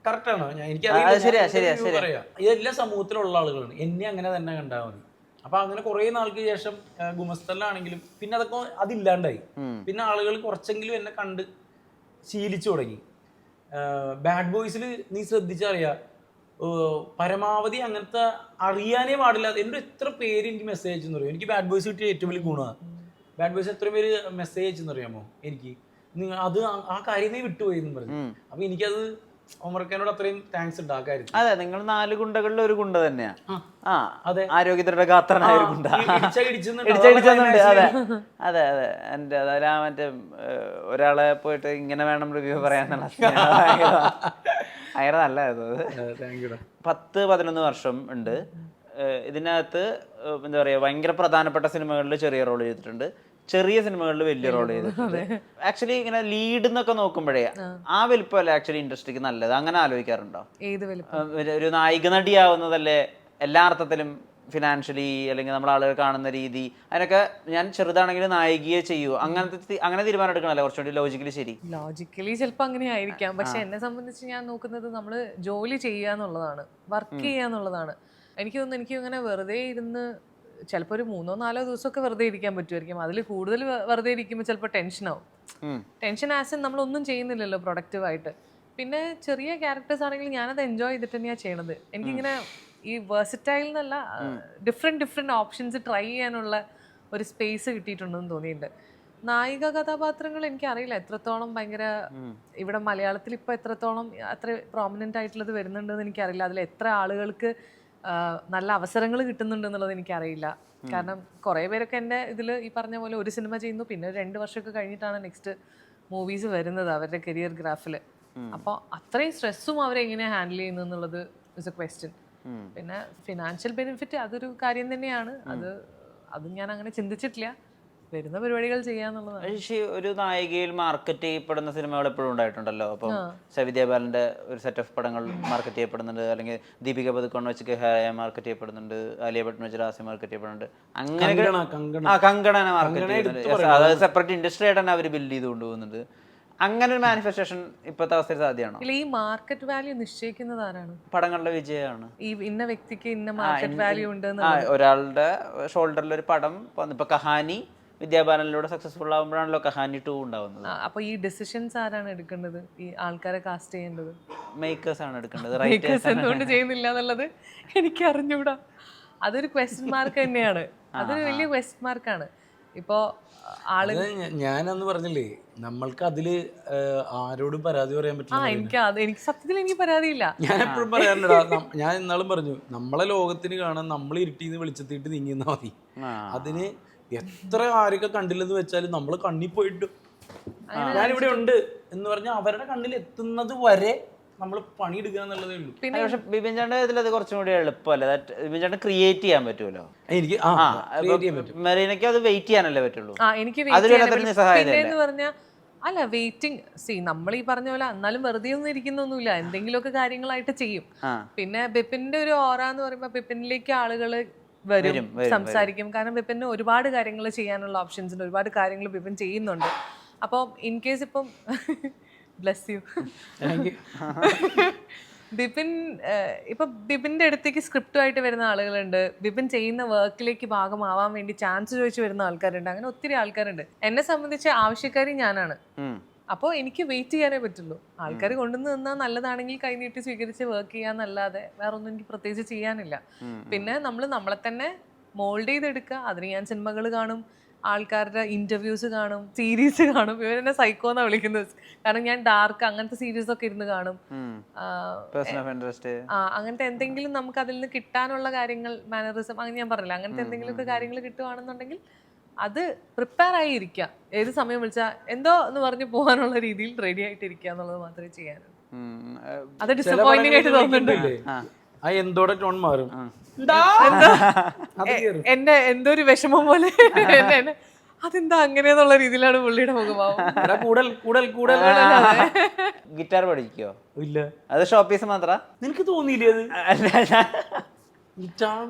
കറക്റ്റാണോ? എനിക്കറിയാം, ഇതെല്ലാം സമൂഹത്തിലുള്ള ആളുകളാണ്. എന്നെ അങ്ങനെ തന്നെ കണ്ടാൽ മതി. അപ്പൊ അങ്ങനെ കുറെ നാൾക്ക് ശേഷം ഗുമസ്തലാണെങ്കിലും പിന്നെ അതൊക്കെ അതില്ലാണ്ടായി. പിന്നെ ആളുകൾ കുറച്ചെങ്കിലും എന്നെ കണ്ട് ശീലിച്ചു തുടങ്ങി. ബാഡ് ബോയ്സിൽ നീ ശ്രദ്ധിച്ചറിയാം, പരമാവധി അങ്ങനത്തെ അറിയാനേ പാടില്ല. എൻ്റെ എത്ര പേര് എനിക്ക് മെസ്സേജ് അയച്ചെന്ന് അറിയാം. എനിക്ക് ബാഡ് ബോയ്സ് കിട്ടിയ ഏറ്റവും വലിയ ഗുണമാണ്. ബാഡ് ബോയ്സ് എത്ര പേര് മെസ്സേജ് അയച്ചെന്ന് അറിയാമോ എനിക്ക്, അത് ആ കാര്യം നീ വിട്ടുപോയി എന്ന് പറഞ്ഞു. അപ്പൊ എനിക്കത് ഒമർക്കാനോട് അത്രയും താങ്ക്സ് ഉണ്ട് ആ കാര്യത്തിൽ. അതെ, നിങ്ങൾ 4 ഗുണ്ടകളിൽ ഒരു ഗുണ്ട തന്നെയാ. അതെ, ആരോഗ്യത്തിന്റെ ഗാത്രനായ ഒരു ഗുണ്ട. ഇടിച്ചടിച്ചുന്നുണ്ട്. അതെ അതെ അതെ. എൻ്റെ അതായത് മറ്റേ ഒരാളെ പോയിട്ട് ഇങ്ങനെ വേണം റിവ്യൂ പറയാന്നുള്ള ഭയങ്കര നല്ലതായിരുന്നു അത്. 10-11 വർഷം ഉണ്ട് ഇതിനകത്ത്. എന്താ പറയുക, ഭയങ്കര പ്രധാനപ്പെട്ട സിനിമകളിൽ ചെറിയ റോൾ ചെയ്തിട്ടുണ്ട്, ചെറിയ സിനിമകളിൽ വലിയ റോൾ ചെയ്തിട്ടുണ്ട്. ആക്ച്വലി ഇങ്ങനെ ലീഡ് എന്നൊക്കെ നോക്കുമ്പോഴേ ആ വലിപ്പമല്ലേ ആക്ച്വലി ഇൻഡസ്ട്രിക്ക് നല്ലത്. അങ്ങനെ ആലോചിക്കാറുണ്ടോ? ഒരു നായിക നടിയാവുന്നതല്ലേ എല്ലാ അർത്ഥത്തിലും, ഫിനാൻഷ്യലി അല്ലെങ്കിൽ നമ്മൾ ആളുകൾ കാണുന്ന രീതി, അതിനൊക്കെ ഞാൻ ചെറുതാണെങ്കിലും നായികയെ ചെയ്യൂ അങ്ങനെ തീരുമാനം എടുക്കണല്ലേ കുറച്ചുകൂടി ലോജിക്കലി ശരി? ലോജിക്കലി ചിലപ്പോൾ അങ്ങനെ ആയിരിക്കാം. പക്ഷെ എന്നെ സംബന്ധിച്ച് ഞാൻ നോക്കുന്നത് നമ്മൾ ജോലി ചെയ്യുക എന്നുള്ളതാണ്, വർക്ക് ചെയ്യുക എന്നുള്ളതാണ്. എനിക്ക് തോന്നുന്നു എനിക്ക് അങ്ങനെ വെറുതെ ഇരുന്ന് ചിലപ്പോൾ ഒരു 3-4 ദിവസമൊക്കെ വെറുതെ ഇരിക്കാൻ പറ്റുമായിരിക്കും. അതിൽ കൂടുതൽ വെറുതെ ഇരിക്കുമ്പോൾ ചിലപ്പോൾ ടെൻഷനാവും. ടെൻഷൻ ആസ് നമ്മളൊന്നും ചെയ്യുന്നില്ലല്ലോ പ്രൊഡക്റ്റീവായിട്ട്. പിന്നെ ചെറിയ ക്യാരക്ടേഴ്സ് ആണെങ്കിൽ ഞാനത് എൻജോയ് ചെയ്തിട്ട് തന്നെയാണ് ചെയ്യണത്. എനിക്കിങ്ങനെ ഈ വേഴ്സറ്റൈൽ എന്നല്ല, ഡിഫറെൻറ്റ് ഓപ്ഷൻസ് ട്രൈ ചെയ്യാനുള്ള ഒരു സ്പേസ് കിട്ടിയിട്ടുണ്ടെന്ന് തോന്നിയിട്ടുണ്ട്. നായിക കഥാപാത്രങ്ങൾ എനിക്കറിയില്ല എത്രത്തോളം ഭയങ്കര ഇവിടെ മലയാളത്തിൽ ഇപ്പോൾ എത്രത്തോളം അത്ര പ്രോമിനൻ്റ് ആയിട്ടുള്ളത് വരുന്നുണ്ടെന്ന് എനിക്കറിയില്ല. അതിൽ എത്ര ആളുകൾക്ക് നല്ല അവസരങ്ങൾ കിട്ടുന്നുണ്ട് എന്നുള്ളത് എനിക്കറിയില്ല. കാരണം കുറേ പേരൊക്കെ എൻ്റെ ഇതിൽ ഈ പറഞ്ഞ പോലെ ഒരു സിനിമ ചെയ്യുന്നു, പിന്നെ 2 വർഷമൊക്കെ കഴിഞ്ഞിട്ടാണ് നെക്സ്റ്റ് മൂവീസ് വരുന്നത് അവരുടെ കരിയർ ഗ്രാഫിൽ. അപ്പോൾ അത്രയും സ്ട്രെസ്സും അവരെങ്ങനെയാണ് ഹാൻഡിൽ ചെയ്യുന്നത് എന്നുള്ളത് ഇസ് എ ക്വസ്റ്റ്യൻ. പിന്നെ ഫിനാൻഷ്യൽ ബെനിഫിറ്റ് അതൊരു കാര്യം തന്നെയാണ്. അത് ഞാൻ അങ്ങനെ ചിന്തിച്ചിട്ടില്ല. വരുന്ന പരിപാടികൾ ചെയ്യാന്നുള്ളതാണ്. ഒരു നായികയിൽ മാർക്കറ്റ് ചെയ്യപ്പെടുന്ന സിനിമകൾ എപ്പോഴും ഉണ്ടായിട്ടുണ്ടല്ലോ. അപ്പം സവിദ്യ ബാലന്റെ ഒരു സെറ്റ് ഓഫ് പടങ്ങൾ മാർക്കറ്റ് ചെയ്യപ്പെടുന്നുണ്ട്, അല്ലെങ്കിൽ ദീപിക പദുക്കോൺ വെച്ച് മാർക്കറ്റ് ചെയ്യപ്പെടുന്നുണ്ട്, ആലിയ ഭട്ട് വെച്ച് റാസി മാർക്കറ്റ് ചെയ്യപ്പെടുന്നുണ്ട്. അങ്ങനെ കങ്കണ മാർക്കറ്റ് ചെയ്യുന്നുണ്ട്. അതായത് സെപ്പറേറ്റ് ഇൻഡസ്ട്രി ആയിട്ട് തന്നെ അവർ ബിൽഡ് ചെയ്ത് കൊണ്ടുപോകുന്നുണ്ട്. അങ്ങനെ ഒരു മാനിഫെസ്റ്റേഷൻ ഇപ്പോഴത്തെ അവസ്ഥയിൽ സാധ്യമാണോ? ഈ മാർക്കറ്റ് വാല്യൂ നിശ്ചയിക്കുന്നത് ആരാണ്? പടങ്ങളുടെ വിജയമാണ്. ഈ ഇന്ന വ്യക്തിക്ക് ഇന്ന മാർക്കറ്റ് വാല്യൂ ഉണ്ട്. ഒരാളുടെ ഷോൾഡറിൽ ഒരു പടം ഇപ്പൊ കഹാനി വിദ്യാബാലനിലൂടെ സക്സസ്ഫുൾ ആകുമ്പോഴാണല്ലോ കഹാനി 2 ഉണ്ടാവുന്നത്. അപ്പൊ ഈ ഡിസിഷൻസ് ആരാണ് എടുക്കേണ്ടത്? ഈ ആൾക്കാരെ കാസ്റ്റ് ചെയ്യേണ്ടത് മേക്കേഴ്സ് ആണ് എടുക്കേണ്ടത്. മേക്കേഴ്സ് എന്തുകൊണ്ട് ചെയ്യുന്നില്ല എന്നുള്ളത് എനിക്ക് അറിഞ്ഞൂടാ. അതൊരു ക്വസ്റ്റ്യൻ മാർക്ക് തന്നെയാണ്. അതൊരു വലിയ ക്വസ്റ്റ്യൻ മാർക്കാണ്. ഇപ്പോ ആളുകൾ ഞാനന്ന് പറഞ്ഞില്ലേ, നമ്മൾക്ക് അതില് ആരോടും പരാതി പറയാൻ പറ്റില്ല. എനിക്ക് സത്യത്തിൽ എനിക്ക് പരാതിയില്ല. ഞാൻ എപ്പോഴും പറയാറുണ്ടാ, ഞാൻ ഇന്നാളും പറഞ്ഞു, നമ്മളെ ലോകത്തിന് കാണാൻ നമ്മൾ ഇരുട്ടിന്ന് വെളിച്ചത്തിട്ട് നീങ്ങിന്നാ മതി. അതിന് എത്ര ആരൊക്കെ കണ്ടില്ലെന്ന് വെച്ചാലും നമ്മൾ കണ്ണിൽ പോയിട്ട് ഞാനിവിടെ ഉണ്ട് എന്ന് പറഞ്ഞാൽ അവരുടെ കണ്ണിൽ എത്തുന്നത് വരെ നമ്മൾ പണിയെടുക്കുക എന്നുള്ളതേ ഉള്ളൂ. പക്ഷെ ബിപിൻ ചേട്ടൻ്റെ ഇതിൽ അത് കുറച്ചും കൂടി എളുപ്പമല്ലേ? ബിപിൻ ചേട്ടൻ ക്രിയേറ്റ് ചെയ്യാൻ പറ്റുമല്ലോ. എനിക്ക് മെറീനയ്ക്ക് അത് വെയിറ്റ് ചെയ്യാനല്ലേ പറ്റുള്ളൂ. എനിക്ക് അല്ല വെയിറ്റിംഗ് നമ്മൾ ഈ പറഞ്ഞ പോലെ എന്നാലും വെറുതെ ഒന്നും ഇരിക്കുന്നൊന്നുമില്ല, എന്തെങ്കിലുമൊക്കെ കാര്യങ്ങളായിട്ട് ചെയ്യും. പിന്നെ ബിപിന്റെ ഒരു ഓറ എന്ന് പറയുമ്പോൾ ബിപിനിലേക്ക് ആളുകൾ വരും, സംസാരിക്കും. കാരണം ബിപിന് ഒരുപാട് കാര്യങ്ങൾ ചെയ്യാനുള്ള ഓപ്ഷൻസ് ഉണ്ട്, ഒരുപാട് കാര്യങ്ങൾ ബിപിൻ ചെയ്യുന്നുണ്ട്. അപ്പോൾ ഇൻ കേസ് ഇപ്പം ബ്ലെസ് യു ബിപിൻ ഇപ്പം ബിപിൻ്റെ അടുത്തേക്ക് സ്ക്രിപ്റ്റുമായിട്ട് വരുന്ന ആളുകളുണ്ട്, ബിപിൻ ചെയ്യുന്ന വർക്കിലേക്ക് ഭാഗമാവാൻ വേണ്ടി ചാൻസ് ചോദിച്ചു വരുന്ന ആൾക്കാരുണ്ട്. അങ്ങനെ ഒത്തിരി ആൾക്കാരുണ്ട്. എന്നെ സംബന്ധിച്ച് ആവശ്യക്കാരി ഞാനാണ്. അപ്പോൾ എനിക്ക് വെയിറ്റ് ചെയ്യാനേ പറ്റുള്ളൂ. ആൾക്കാർ കൊണ്ടുവന്ന് നിന്നാൽ നല്ലതാണെങ്കിൽ കൈനീട്ടി സ്വീകരിച്ച് വർക്ക് ചെയ്യാന്നല്ലാതെ വേറെ ഒന്നും എനിക്ക് പ്രത്യേകിച്ച് ചെയ്യാനില്ല. പിന്നെ നമ്മളെ തന്നെ മോൾഡ് ചെയ്തെടുക്കുക. അതിന് ഞാൻ സിനിമകൾ കാണും, ആൾക്കാരുടെ ഇന്റർവ്യൂസ് കാണും, സീരീസ് കാണും. ഇവരെന്നെ സൈക്കോ എന്നാണ് വിളിക്കുന്നത്. കാരണം ഞാൻ ഡാർക്ക് അങ്ങനത്തെ സീരീസ് ഒക്കെ ഇരുന്ന് കാണും. അങ്ങനത്തെ എന്തെങ്കിലും നമുക്ക് അതിൽ നിന്ന് കിട്ടാനുള്ള കാര്യങ്ങൾ, മാനറിസം, അങ്ങനെ ഞാൻ പറഞ്ഞില്ല, അങ്ങനത്തെ എന്തെങ്കിലുമൊക്കെ കാര്യങ്ങൾ കിട്ടുവാണെന്നുണ്ടെങ്കിൽ അത് പ്രിപ്പയർ ആയി ഇരിക്കുക. ഏത് സമയം വിളിച്ചാൽ എന്തോ എന്ന് പറഞ്ഞ് പോകാനുള്ള രീതിയിൽ റെഡി ആയിട്ട് ഇരിക്കുക എന്നുള്ളത് മാത്രമേ ചെയ്യാനുള്ളൂ. അത് ഡിസപ്പോയിന്റിംഗ് ആയിട്ട് തോന്നുന്നുണ്ട്. എന്തോടെ ടോൺ മാറും, എന്റെ എന്തോ ഒരു വിഷമം പോലെ അതെന്താ അങ്ങനെയെന്നുള്ള രീതിയിലാണ് പുള്ളിയുടെ മുഖഭാവം. ഗിറ്റാർ പഠിക്കോ? ഇല്ല, അത് ഷോപ്പീസ് മാത്രം. നിനക്ക് തോന്നിയില്ലേ അത്? ഗിറ്റാർ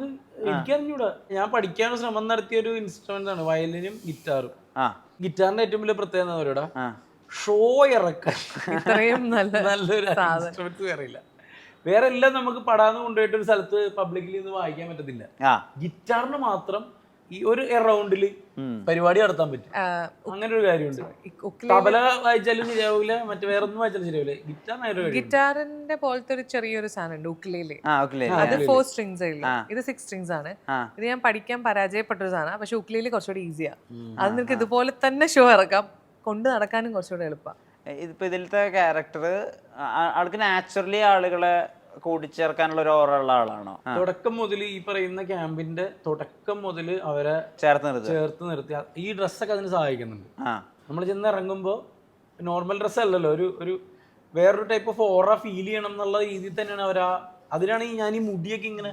എനിക്കറിഞ്ഞൂടാ. ഞാൻ പഠിക്കാനുള്ള ശ്രമം നടത്തിയ ഒരു ഇൻസ്ട്രുമെന്റ് ആണ് വയലിനും ഗിറ്റാറും. ഗിറ്റാറിന്റെ ഏറ്റവും വലിയ പ്രത്യേകത എന്താ പറയുക, ഷോ ഇറക്കാൻ ഇത്രയും നല്ലൊരു ഇൻസ്ട്രുമെന്റ്സ് അറിയില്ല. വേറെ എല്ലാം നമുക്ക് പടാന്ന് കൊണ്ടുപോയിട്ട് ഒരു സ്ഥലത്ത് പബ്ലിക്കിൽ നിന്ന് വായിക്കാൻ പറ്റത്തില്ല. ഗിറ്റാറിന് മാത്രം ഈ ഒരു റൗണ്ടില് പരിപാടി നടത്താൻ പറ്റും. അങ്ങനെ ഒരു കാര്യമുണ്ട്. തബല വായിച്ചാലും ശരിയാവൂല, മറ്റു വേറെ ഒന്നും വായിച്ചാലും ശരിയാവൂല. ഗിറ്റാർ ഗിറ്റാറിന്റെ പോലത്തെ ഒരു ചെറിയൊരു സാധനം ഉണ്ട് ഉക്കുലേലെ. അത് 4 strings ഇത് 6 strings ആണ്. ഇത് ഞാൻ പഠിക്കാൻ പരാജയപ്പെട്ടൊരു സാധനം. പക്ഷെ ഉക്കുലേലെ കുറച്ചുകൂടി ഈസിയാ. അത് നിനക്ക് ഇതുപോലെ തന്നെ ഷോ ഇറക്കാം, കൊണ്ട് നടക്കാനും കുറച്ചുകൂടെ എളുപ്പമാണ്. ഇതിപ്പോ ഇതിലത്തെ ക്യാരക്ടർ ആൾക്ക് നാച്ചുറലി ആളുകളെ കൂടിച്ചേർക്കാനുള്ള ഒരു ഓറ ഉള്ള ആളാണോ? തുടക്കം മുതൽ ഈ പറയുന്ന ക്യാമ്പിന്റെ തുടക്കം മുതൽ അവരെ ചേർത്ത് നിർത്തി ഈ ഡ്രസ്സൊക്കെ അതിന് സഹായിക്കുന്നുണ്ട്. നമ്മൾ ചെന്ന് ഇറങ്ങുമ്പോൾ നോർമൽ ഡ്രസ്സ് അല്ലല്ലോ, ഒരു വേറൊരു ടൈപ്പ് ഓഫ് ഓറ ഫീൽ ചെയ്യണം എന്നുള്ള രീതിയിൽ തന്നെയാണ് അതിനാണ് ഞാൻ ഈ മുടിയൊക്കെ ഇങ്ങനെ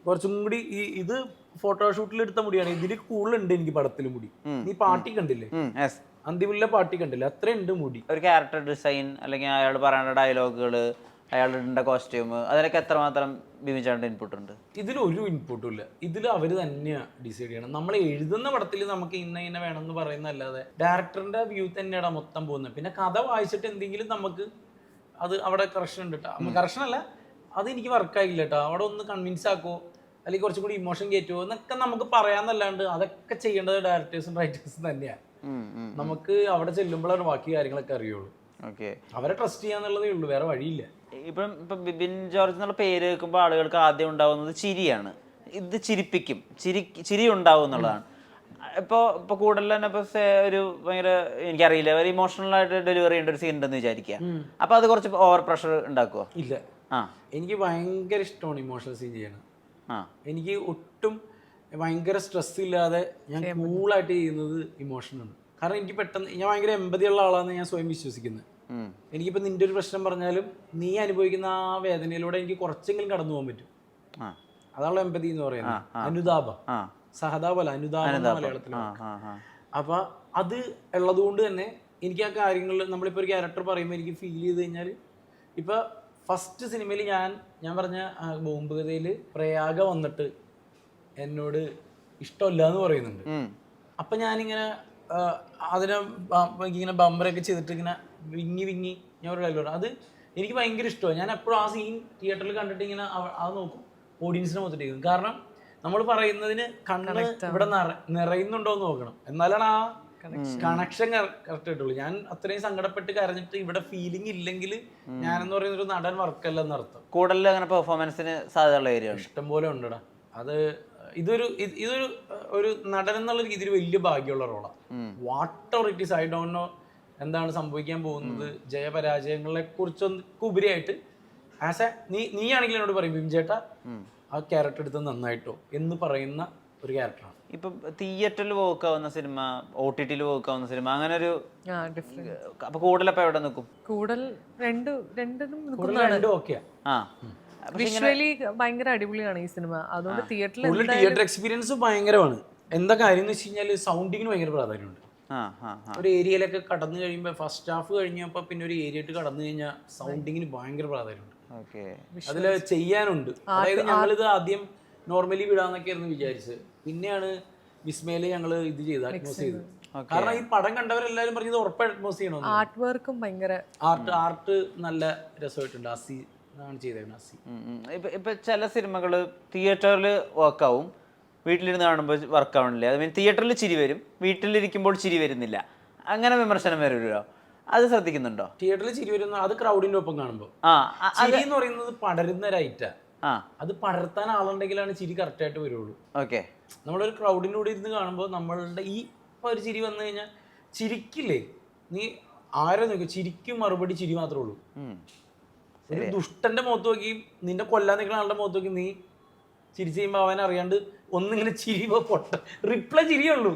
കുറച്ചും കൂടി ഇത് ഫോട്ടോഷൂട്ടിൽ എടുത്ത മുടിയാണ്. ഇതിൽ കൂടുതലുണ്ട് എനിക്ക് പടത്തിൽ മുടി. നീ പാട്ടി കണ്ടില്ലേ, അന്തിമുല്ല പാട്ടി കണ്ടില്ലേ, അത്രയുണ്ട് മുടി. ഒരു ക്യാരക്ടർ ഡിസൈൻ അല്ലെങ്കിൽ അയാൾ പറയുന്ന ഡയലോഗുകള്, അയാളുടെ കോസ്റ്റ്യൂം, അതിനൊക്കെ എത്രമാത്രം ബിബിൻചേട്ടൻ്റെ ഇൻപുട്ട് ഉണ്ട്? ഇതിലൊരു ഇൻപുട്ടും ഇല്ല. ഇതിൽ അവർ തന്നെയാണ് ഡിസൈഡ് ചെയ്യണം. നമ്മൾ എഴുതുന്ന പടത്തിൽ നമുക്ക് ഇന്ന വേണമെന്ന് പറയുന്നതല്ലാതെ ഡയറക്ടറിന്റെ വ്യൂ തന്നെയാണ് മൊത്തം പോകുന്നത്. പിന്നെ കഥ വായിച്ചിട്ട് എന്തെങ്കിലും നമുക്ക് അത് അവിടെ കറക്ഷൻ ഉണ്ട് കേട്ടോ, കറക്ഷൻ അല്ല, അത് എനിക്ക് വർക്കായില്ല കേട്ടോ, അവിടെ ഒന്ന് കൺവിൻസ് ആക്കുമോ അല്ലെങ്കിൽ കുറച്ചും കൂടി ഇമോഷൻ കയറ്റുമോ എന്നൊക്കെ നമുക്ക് പറയാന്നല്ലാണ്ട് അതൊക്കെ ചെയ്യേണ്ടത് ഡയറക്ടേഴ്സും റൈറ്റേഴ്സും തന്നെയാണ്. നമുക്ക് അവിടെ ചെല്ലുമ്പോഴാണ് ബാക്കി കാര്യങ്ങളൊക്കെ അറിയുള്ളൂ. അവരെ ട്രസ്റ്റ് ചെയ്യാന്നുള്ളതേ ഉള്ളൂ, വേറെ വഴിയില്ല. ഇപ്പം ബിബിൻ ജോർജ് എന്നുള്ള പേര് കേൾക്കുമ്പോൾ ആളുകൾക്ക് ആദ്യം ഉണ്ടാവുന്നത് ചിരിയാണ്. ഇത് ചിരിപ്പിക്കും, ചിരി ഉണ്ടാവും എന്നുള്ളതാണ്. ഇപ്പൊ കൂടുതൽ തന്നെ ഇപ്പൊ ഒരു ഭയങ്കര എനിക്കറിയില്ല ഒരു ഇമോഷണൽ ആയിട്ട് ഡെലിവറി ചെയ്യേണ്ട ഒരു സീൻ ഉണ്ടെന്ന് വിചാരിക്കുക, അപ്പൊ അത് കുറച്ച് ഓവർ പ്രഷർ ഉണ്ടാക്കുമോ? ഇല്ല, എനിക്ക് ഭയങ്കര ഇഷ്ടമാണ് ഇമോഷണൽ സീൻ ചെയ്യണം. എനിക്ക് ഒട്ടും ഭയങ്കര സ്ട്രെസ് ഇല്ലാതെ ഞാൻ കൂളായിട്ട് ചെയ്യുന്നത് ഇമോഷനാണ്. കാരണം എനിക്ക് പെട്ടെന്ന് ഞാൻ ഭയങ്കര എമ്പതിയുള്ള ആളാണെന്ന് ഞാൻ സ്വയം വിശ്വസിക്കുന്നത്. എനിക്കിപ്പോൾ നിന്റെ ഒരു പ്രശ്നം പറഞ്ഞാലും നീ അനുഭവിക്കുന്ന ആ വേദനയിലൂടെ എനിക്ക് കുറച്ചെങ്കിലും കടന്നു പോകാൻ പറ്റും. അതാണല്ലോ എമ്പതി എന്ന് പറയുന്നത്. അനുതാപ, സഹതാപല്ല, അനുതാപം മലയാളത്തിലാണ്. അപ്പൊ അത് ഉള്ളത് കൊണ്ട് തന്നെ എനിക്ക് ആ കാര്യങ്ങളിൽ നമ്മളിപ്പോൾ ഒരു ക്യാരക്ടർ പറയുമ്പോൾ എനിക്ക് ഫീൽ ചെയ്ത് കഴിഞ്ഞാൽ, ഇപ്പൊ ഫസ്റ്റ് സിനിമയിൽ ഞാൻ പറഞ്ഞ ബോംബ് കഥയിൽ പ്രയാഗ വന്നിട്ട് എന്നോട് ഇഷ്ടമല്ല എന്ന് പറയുന്നുണ്ട്. അപ്പൊ ഞാനിങ്ങനെ അതിനെ ഇങ്ങനെ ബമ്പറൊക്കെ ചെയ്തിട്ട് ഇങ്ങനെ വിങ്ങി ഞാൻ ഒരു ഡയലോഗ്, അത് എനിക്ക് ഭയങ്കര ഇഷ്ടമാണ്. ഞാൻ എപ്പോഴും ആ സീൻ തിയേറ്ററിൽ കണ്ടിട്ട് ഇങ്ങനെ അത് നോക്കും, ഓഡിയൻസിനെ മൊത്തം. കാരണം നമ്മൾ പറയുന്നതിന് കണ്ണ് ഇവിടെ നിറയുന്നുണ്ടോ എന്ന് നോക്കണം, എന്നാലാണ് ആ കണക്ഷൻ കറക്റ്റ് ആയിട്ടുള്ളൂ. ഞാൻ അത്രയും സങ്കടപ്പെട്ട് കരഞ്ഞിട്ട് ഇവിടെ ഫീലിംഗ് ഇല്ലെങ്കിൽ ഞാനെന്ന് പറയുന്ന ഒരു നടൻ വർക്കല്ല എന്നർത്ഥം. കൂടുതൽ അങ്ങനെ പെർഫോമൻസിന് സാധ്യതയുള്ള ഏരിയ ഇഷ്ടം പോലെ ഉണ്ടടാ. അത് ഇതൊരു നടൻ എന്നുള്ള രീതിയിൽ വലിയ ഭാഗ്യമുള്ള റോളാണ്. Whatever it is, I don't know എന്താണ് സംഭവിക്കാൻ പോകുന്നത്, ജയപരാജയങ്ങളെ കുറിച്ചൊക്കെ ഉപരിയായിട്ട് ആസ് എ നീ ആണെങ്കിൽ എന്നോട് പറയും ബിംചേട്ടാ ആ ക്യാരക്ടർ എടുത്ത് നന്നായിട്ടോ എന്ന് പറയുന്ന ഒരു ക്യാരക്ടറാണ്. ഇപ്പം തിയേറ്ററിൽ വർക്ക് ആവുന്ന സിനിമ, OTT വർക്ക് ആവുന്ന സിനിമ, അങ്ങനെ ഒരു അപ്പൊ കൂടുതലപ്പോ എവിടെ നിൽക്കും? കൂടുതൽ രണ്ടും ഓക്കെയാ. വിഷ്വലി ഭയങ്കര അടിപൊളിയാണ് ഈ സിനിമ. അതുകൊണ്ട് തിയേറ്റർ എക്സ്പീരിയൻസ് ഭയങ്കരമാണ്. എന്താ കാര്യം എന്ന് വെച്ച് കഴിഞ്ഞാൽ സൗണ്ടിങ്ങിന് ഭയങ്കര പ്രാധാന്യമുണ്ട്. ഒരു ഏരിയയിലൊക്കെ കടന്നു കഴിയുമ്പോൾ ഫസ്റ്റ് ഹാഫ് കഴിഞ്ഞപ്പോൾ പിന്നെ ഒരു ഏരിയയിട്ട് കടന്നു കഴിഞ്ഞാൽ സൗണ്ടിങ്ങിന് ഭയങ്കര പ്രാധാന്യമുണ്ട്. അതിൽ ചെയ്യാനുണ്ട്. അതായത് ഞങ്ങളിത് ആദ്യം നോർമലി വിടാന്നൊക്കെ ആയിരുന്നു വിചാരിച്ചത്, പിന്നെയാണ് വിസ്മയില് ഞങ്ങള് ഇത് ചെയ്ത് അറ്റ്മോസ് ചെയ്ത്. കാരണം ഈ പടം കണ്ടവരെല്ലാരും പറഞ്ഞത് ഉറപ്പായി അറ്റ്മോസ് ചെയ്യണം. ആർട്ട് വർക്കും ഭയങ്കര ആർട്ട് നല്ല രസമായിട്ടുണ്ട്. അസി ചെയ്തേക്കണം. അസി ഇപ്പൊ ചില സിനിമകള് തിയേറ്ററിൽ വർക്കാവും, വീട്ടിലിരുന്ന് കാണുമ്പോൾ വർക്ക് ആവണില്ല. അത് മീൻ തിയേറ്ററിൽ ചിരി വരും, വീട്ടിലിരിക്കുമ്പോൾ ചിരി വരുന്നില്ല, അങ്ങനെ വിമർശനം വരുമല്ലോ, അത് ശ്രദ്ധിക്കുന്നുണ്ടോ? തിയേറ്ററിൽ ചിരി വരുന്ന അത് ക്രൗഡിന്റെ ഒപ്പം കാണുമ്പോൾ ചിരി എന്ന് പറയുന്നത് പടരുന്ന ഒരു ഐറ്റാ. അത് പടർത്താൻ ആളുണ്ടെങ്കിലാണ് ചിരി കറക്റ്റ് ആയിട്ട് വരുള്ളൂ. ഓക്കെ, നമ്മളൊരു ക്രൗഡിൻ്റെ കൂടെ ഇരുന്ന് കാണുമ്പോൾ നമ്മളുടെ ഈ ഒരു ചിരി വന്നു കഴിഞ്ഞാൽ ചിരിക്കില്ലേ, നീ ആരെ നോക്കി ചിരിക്കും, മറുപടി ചിരി മാത്രമേ ഉള്ളൂ. ഒരു ദുഷ്ടന്റെ മുഖത്ത് നോക്കി നിന്റെ കൊല്ലാൻ നിൽക്കുന്ന ആളുടെ മുഖത്ത് നോക്കി നീ ചിരിച്ചു കഴിയുമ്പോൾ അവൻ അറിയാണ്ട് ഒന്നിങ്ങനെ ചിരി റിപ്ലൈ ചിരിയുള്ളൂ.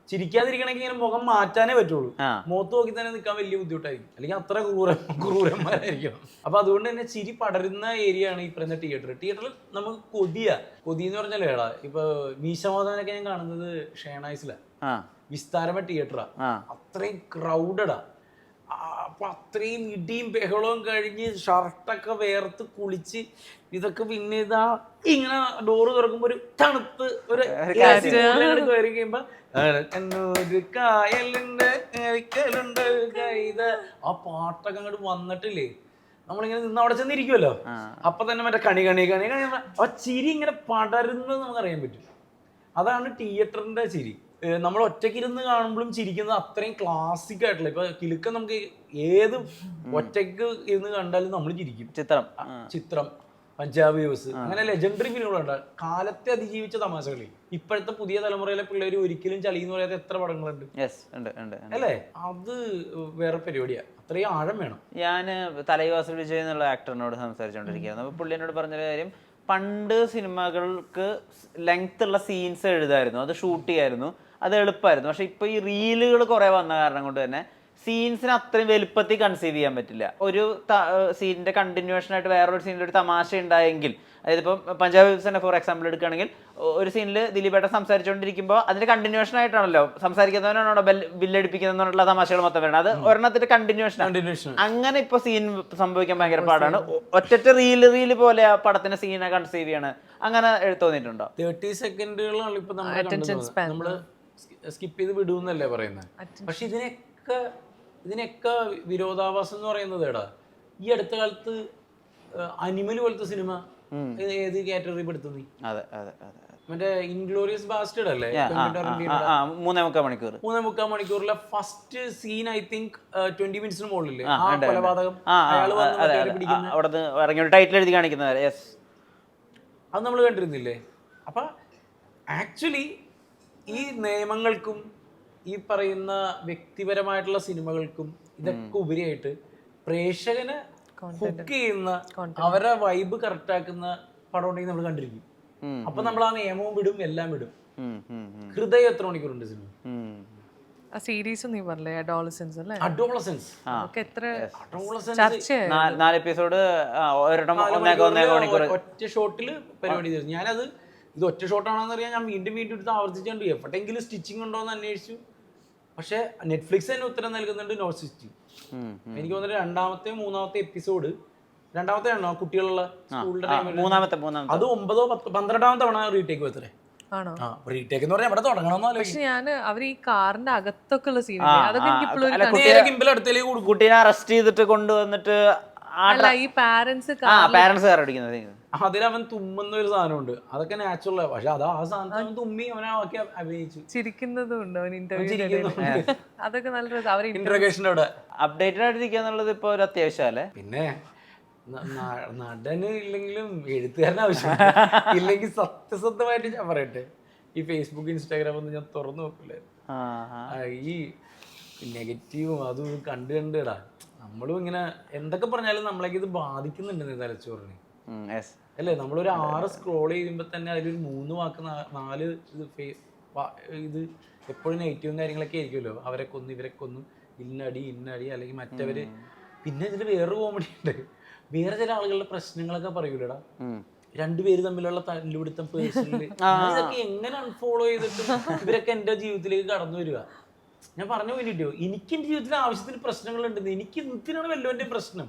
ചിരിക്കാതിരിക്കണമെങ്കിൽ ഇങ്ങനെ മുഖം മാറ്റാനേ പറ്റുള്ളൂ. മുഖത്ത് നോക്കി തന്നെ നിൽക്കാൻ വലിയ ബുദ്ധിമുട്ടായിരിക്കും, അല്ലെങ്കിൽ അത്ര ക്രൂരന്മാരായിരിക്കണം. അപ്പൊ അതുകൊണ്ട് തന്നെ ചിരി പടരുന്ന ഏരിയ ആണ് ഈ പറയുന്ന തിയേറ്റർ. തിയേറ്ററിൽ നമുക്ക് കൊതി എന്ന് പറഞ്ഞാൽ ഏടാ, ഇപ്പൊ മീശമോദാനൊക്കെ ഞാൻ കാണുന്നത് ഷേണായിസിലാണ്, വിസ്താരമ തിയേറ്ററാ, അത്രയും ക്രൗഡഡാ. അപ്പൊ അത്രയും ഇടിയും ബഹളവും കഴിഞ്ഞ് ഷർട്ടൊക്കെ വേർത്ത് കുളിച്ച് ഇതൊക്കെ പിന്നെ ഇതാ ഇങ്ങനെ ഡോറ് തുറക്കുമ്പോ ഒരു തണുപ്പ് ഒരു കയറി കഴിയുമ്പോ കായലുണ്ട് ആ പാട്ടൊക്കെ അങ്ങോട്ട് വന്നിട്ടില്ലേ, നമ്മളിങ്ങനെ നിന്ന് അവിടെ ചെന്നിരിക്കുമല്ലോ, അപ്പൊ തന്നെ മറ്റേ കണി ആ ചിരി ഇങ്ങനെ പടരുന്നത് നമുക്കറിയാൻ പറ്റും. അതാണ് തിയേറ്ററിന്റെ ചിരി. നമ്മൾ ഒറ്റയ്ക്കിരുന്ന് കാണുമ്പോഴും ചിരിക്കുന്നത് അത്രയും ക്ലാസിക് ആയിട്ടുള്ള. ഇപ്പൊ കിലുക്കം നമുക്ക് ഏത് ഒറ്റയ്ക്ക് ഇരുന്ന് കണ്ടാലും നമ്മൾ ചിരിക്കും. ചിത്രം, പഞ്ചാബി ഹൗസ്, അങ്ങനെ ലെജൻഡറി ഫിലിമുകളുണ്ട്. കാലത്തെ അതിജീവിച്ച തമാശകളിൽ ഇപ്പോഴത്തെ പുതിയ തലമുറയിലെ പിള്ളേർ ഒരിക്കലും ചളിന്ന് പറയാത്ത എത്ര പടങ്ങളുണ്ട് അല്ലേ? അത് വേറെ പരിപാടിയാ. അത്രയും ആഴം വേണം. ഞാൻ തലൈവാസൽ വിജയ് എന്നുള്ള ആക്ടറിനോട് സംസാരിച്ചുകൊണ്ടിരിക്കുകയായിരുന്നു. അപ്പോൾ പുള്ളിനോട് പറഞ്ഞ കാര്യം, പണ്ട് സിനിമകൾക്ക് ലെങ്ത് ഉള്ള സീൻസ് എഴുതായിരുന്നു, അത് ഷൂട്ട് ചെയ്യായിരുന്നു, അത് എളുപ്പമായിരുന്നു. പക്ഷെ ഇപ്പൊ ഈ റീലുകൾ കുറെ വന്ന കാരണം കൊണ്ട് തന്നെ സീൻസിന് അത്രയും വലുപ്പത്തിൽ കൺസീവ് ചെയ്യാൻ പറ്റില്ല. ഒരു സീനിന്റെ കണ്ടിന്യൂഷൻ ആയിട്ട് വേറൊരു സീനിൽ ഒരു തമാശ ഉണ്ടായെങ്കിൽ, അതായത് ഇപ്പം പഞ്ചാബി തന്നെ ഫോർ എക്സാമ്പിൾ എടുക്കുകയാണെങ്കിൽ, ഒരു സീനിൽ ദിലീപേട്ടൻ സംസാരിച്ചുകൊണ്ടിരിക്കുമ്പോൾ അതിന്റെ കണ്ടിന്യൂഷൻ ആയിട്ടാണല്ലോ സംസാരിക്കുന്നവനാണോ ബില്ലടിപ്പിക്കുന്നതിനുള്ള തമാശകൾ മൊത്തം വരണം. അത് ഒരെണ്ണത്തിന്റെ കണ്ടിന്യൂഷൻ. അങ്ങനെ ഇപ്പൊ സീൻ സംഭവിക്കാൻ ഭയങ്കര പാടാണ്. ഒറ്റ റീല് പോലെ ആ പടത്തിന്റെ സീനെ കൺസീവ് ചെയ്യാണ്. അങ്ങനെ തോന്നിയിട്ടുണ്ടോ? 30 സെക്കൻഡുകളാണ് ഇപ്പൊ നമ്മള് സ്കിപ്പ് ചെയ്ത് വിടുന്നല്ലേ പറയുന്നത്. പക്ഷെ ഇതിനൊക്കെ വിരോധാഭാസം എന്ന് പറയുന്നത് എടാ, ഈ അടുത്ത കാലത്ത് അനിമൽ പോലത്തെ സിനിമ ഏത് കാറ്റഗറി പെടുത്തുന്നു? മറ്റേ ഇൻഗ്ലോറിയസ് ബാസ്റ്റേർഡ് അല്ലേ? 3.25 മണിക്കൂറിലെ ഫസ്റ്റ് സീൻ ഐ തിങ്ക് 20 മിനിറ്റ്സിന് മുകളിൽ കൊലപാതകം ടൈറ്റിൽ എഴുതി കാണിക്കുന്നത് അത് നമ്മൾ കണ്ടിരുന്നില്ലേ? അപ്പൊ ആക്ച്വലി ഈ നിയമങ്ങൾക്കും ഈ പറയുന്ന വ്യക്തിപരമായിട്ടുള്ള സിനിമകൾക്കും ഇതൊക്കെ ഉപരിയായിട്ട് പ്രേക്ഷകനെ ഹുക്ക് ചെയ്യുന്ന, അവരെ വൈബ് കറക്റ്റ് ആക്കുന്ന പടം ഉണ്ടെങ്കിൽ നമ്മൾ കണ്ടിരിക്കും. അപ്പൊ നമ്മൾ ആ നിയമവും വിടും, എല്ലാം വിടും. ഹൃദയം എത്ര മണിക്കൂറുണ്ട് സിനിമ? സീരീസ് നീ പറഞ്ഞേ അഡോളസൻസ് അല്ലേ? അഡോളസൻസ് എപ്പിസോഡ് ഒറ്റ ഷോട്ടില് പരിപാടി ചെയ്തു. ഞാനത് ഇത് ഒറ്റ ഷോട്ടാണെന്ന് അറിയാൻ ഞാൻ വീണ്ടും എടുത്ത് ആവർത്തിച്ചുകൊണ്ട് എവിടെയെങ്കിലും സ്റ്റിച്ചിങ് ഉണ്ടോ എന്ന് അന്വേഷിച്ചു. പക്ഷെ നെറ്റ്ഫ്ലിക്സ് തന്നെ ഉത്തരം നൽകുന്നുണ്ട്, നോ സ്റ്റിച്ചിങ്. എനിക്ക് തോന്നുന്നു രണ്ടാമത്തെ 3-ാമത്തെ എപ്പിസോഡ്, രണ്ടാമത്തെ ആണോ കുട്ടികളുള്ള സ്കൂളിന്റെ ടൈമിൽ, അത് 9-ഓ 12-ാമത്തെ തവണ റീടേക്ക് വെച്ചേ. റീടേക്ക് എന്ന് പറഞ്ഞാൽ എവിടെ തുടങ്ങണമെന്നല്ലോ. പക്ഷെ ഞാൻ അവർ ഈ കാറിന്റെ അകത്തൊക്കെ ഉള്ള സീൻ അതൊക്കെ കുട്ടീനെ അറസ്റ്റ് ചെയ്തിട്ട് കൊണ്ടുവന്നിട്ട് ഈ പാരന്റ്സ് അതിലവൻ തുമ്മുന്ന ഒരു സാധനമുണ്ട്. അതൊക്കെ നാച്ചുറൽ. പക്ഷെ അത് ആ സാധനം തുമ്മി അവനെ അഭിനയിച്ചു ചിരിക്കുന്നതും ഉണ്ട് അവൻ ഇന്റർവ്യൂ. അതൊക്കെ നല്ല ഇന്റർഗേഷൻ്റെ അവിടെ അപ്ഡേറ്റഡ് ആയിട്ടിരിക്കുക എന്നുള്ളത് ഇപ്പൊ ഒരു അത്യാവശ്യമല്ലേ? പിന്നെ നടന് ഇല്ലെങ്കിലും എഴുത്തുകാരൻ ആവശ്യം. ഇല്ലെങ്കിൽ സത്യസന്ധമായിട്ട് ഞാൻ പറയട്ടെ, ഈ ഫേസ്ബുക്ക് ഇൻസ്റ്റാഗ്രാം ഒന്നും ഞാൻ തുറന്നു നോക്കില്ലേ. ഈ നെഗറ്റീവും അതും കണ്ടിടാ. നമ്മളും ഇങ്ങനെ എന്തൊക്കെ പറഞ്ഞാലും നമ്മളേക്ക് ഇത് ബാധിക്കുന്നുണ്ട് തലച്ചോറിന് അല്ലേ? നമ്മളൊരു 6 സ്ക്രോൾ ചെയ്യുമ്പോ തന്നെ അതിലൊരു 3 വാക്ക് 4 ഇത് എപ്പോഴും നെഗറ്റീവും കാര്യങ്ങളൊക്കെ ആയിരിക്കുമല്ലോ. അവരെ കൊന്നു, ഇവരെ കൊന്നു, ഇന്നടി അല്ലെങ്കിൽ മറ്റവര്. പിന്നെ ഇതിൽ വേറൊരു കോമഡി ഉണ്ട്. വേറെ ചില ആളുകളുടെ പ്രശ്നങ്ങളൊക്കെ പറയൂലടാ, രണ്ടുപേര് തമ്മിലുള്ള തല്ലുപിടുത്തം, പേഴ്സണലി ഇതൊക്കെ എങ്ങനെ അൺഫോളോ ചെയ്തിട്ട് ഇവരൊക്കെ എന്റെ ജീവിതത്തിലേക്ക് കടന്നു വരിക. ഞാൻ പറഞ്ഞു പോയിട്ടോ, എനിക്ക് എന്റെ ജീവിതത്തിൽ ആവശ്യത്തിന് പ്രശ്നങ്ങളുണ്ടെന്ന്. എനിക്ക് എന്തിനാണ് വല്ലവന്റെ പ്രശ്നം?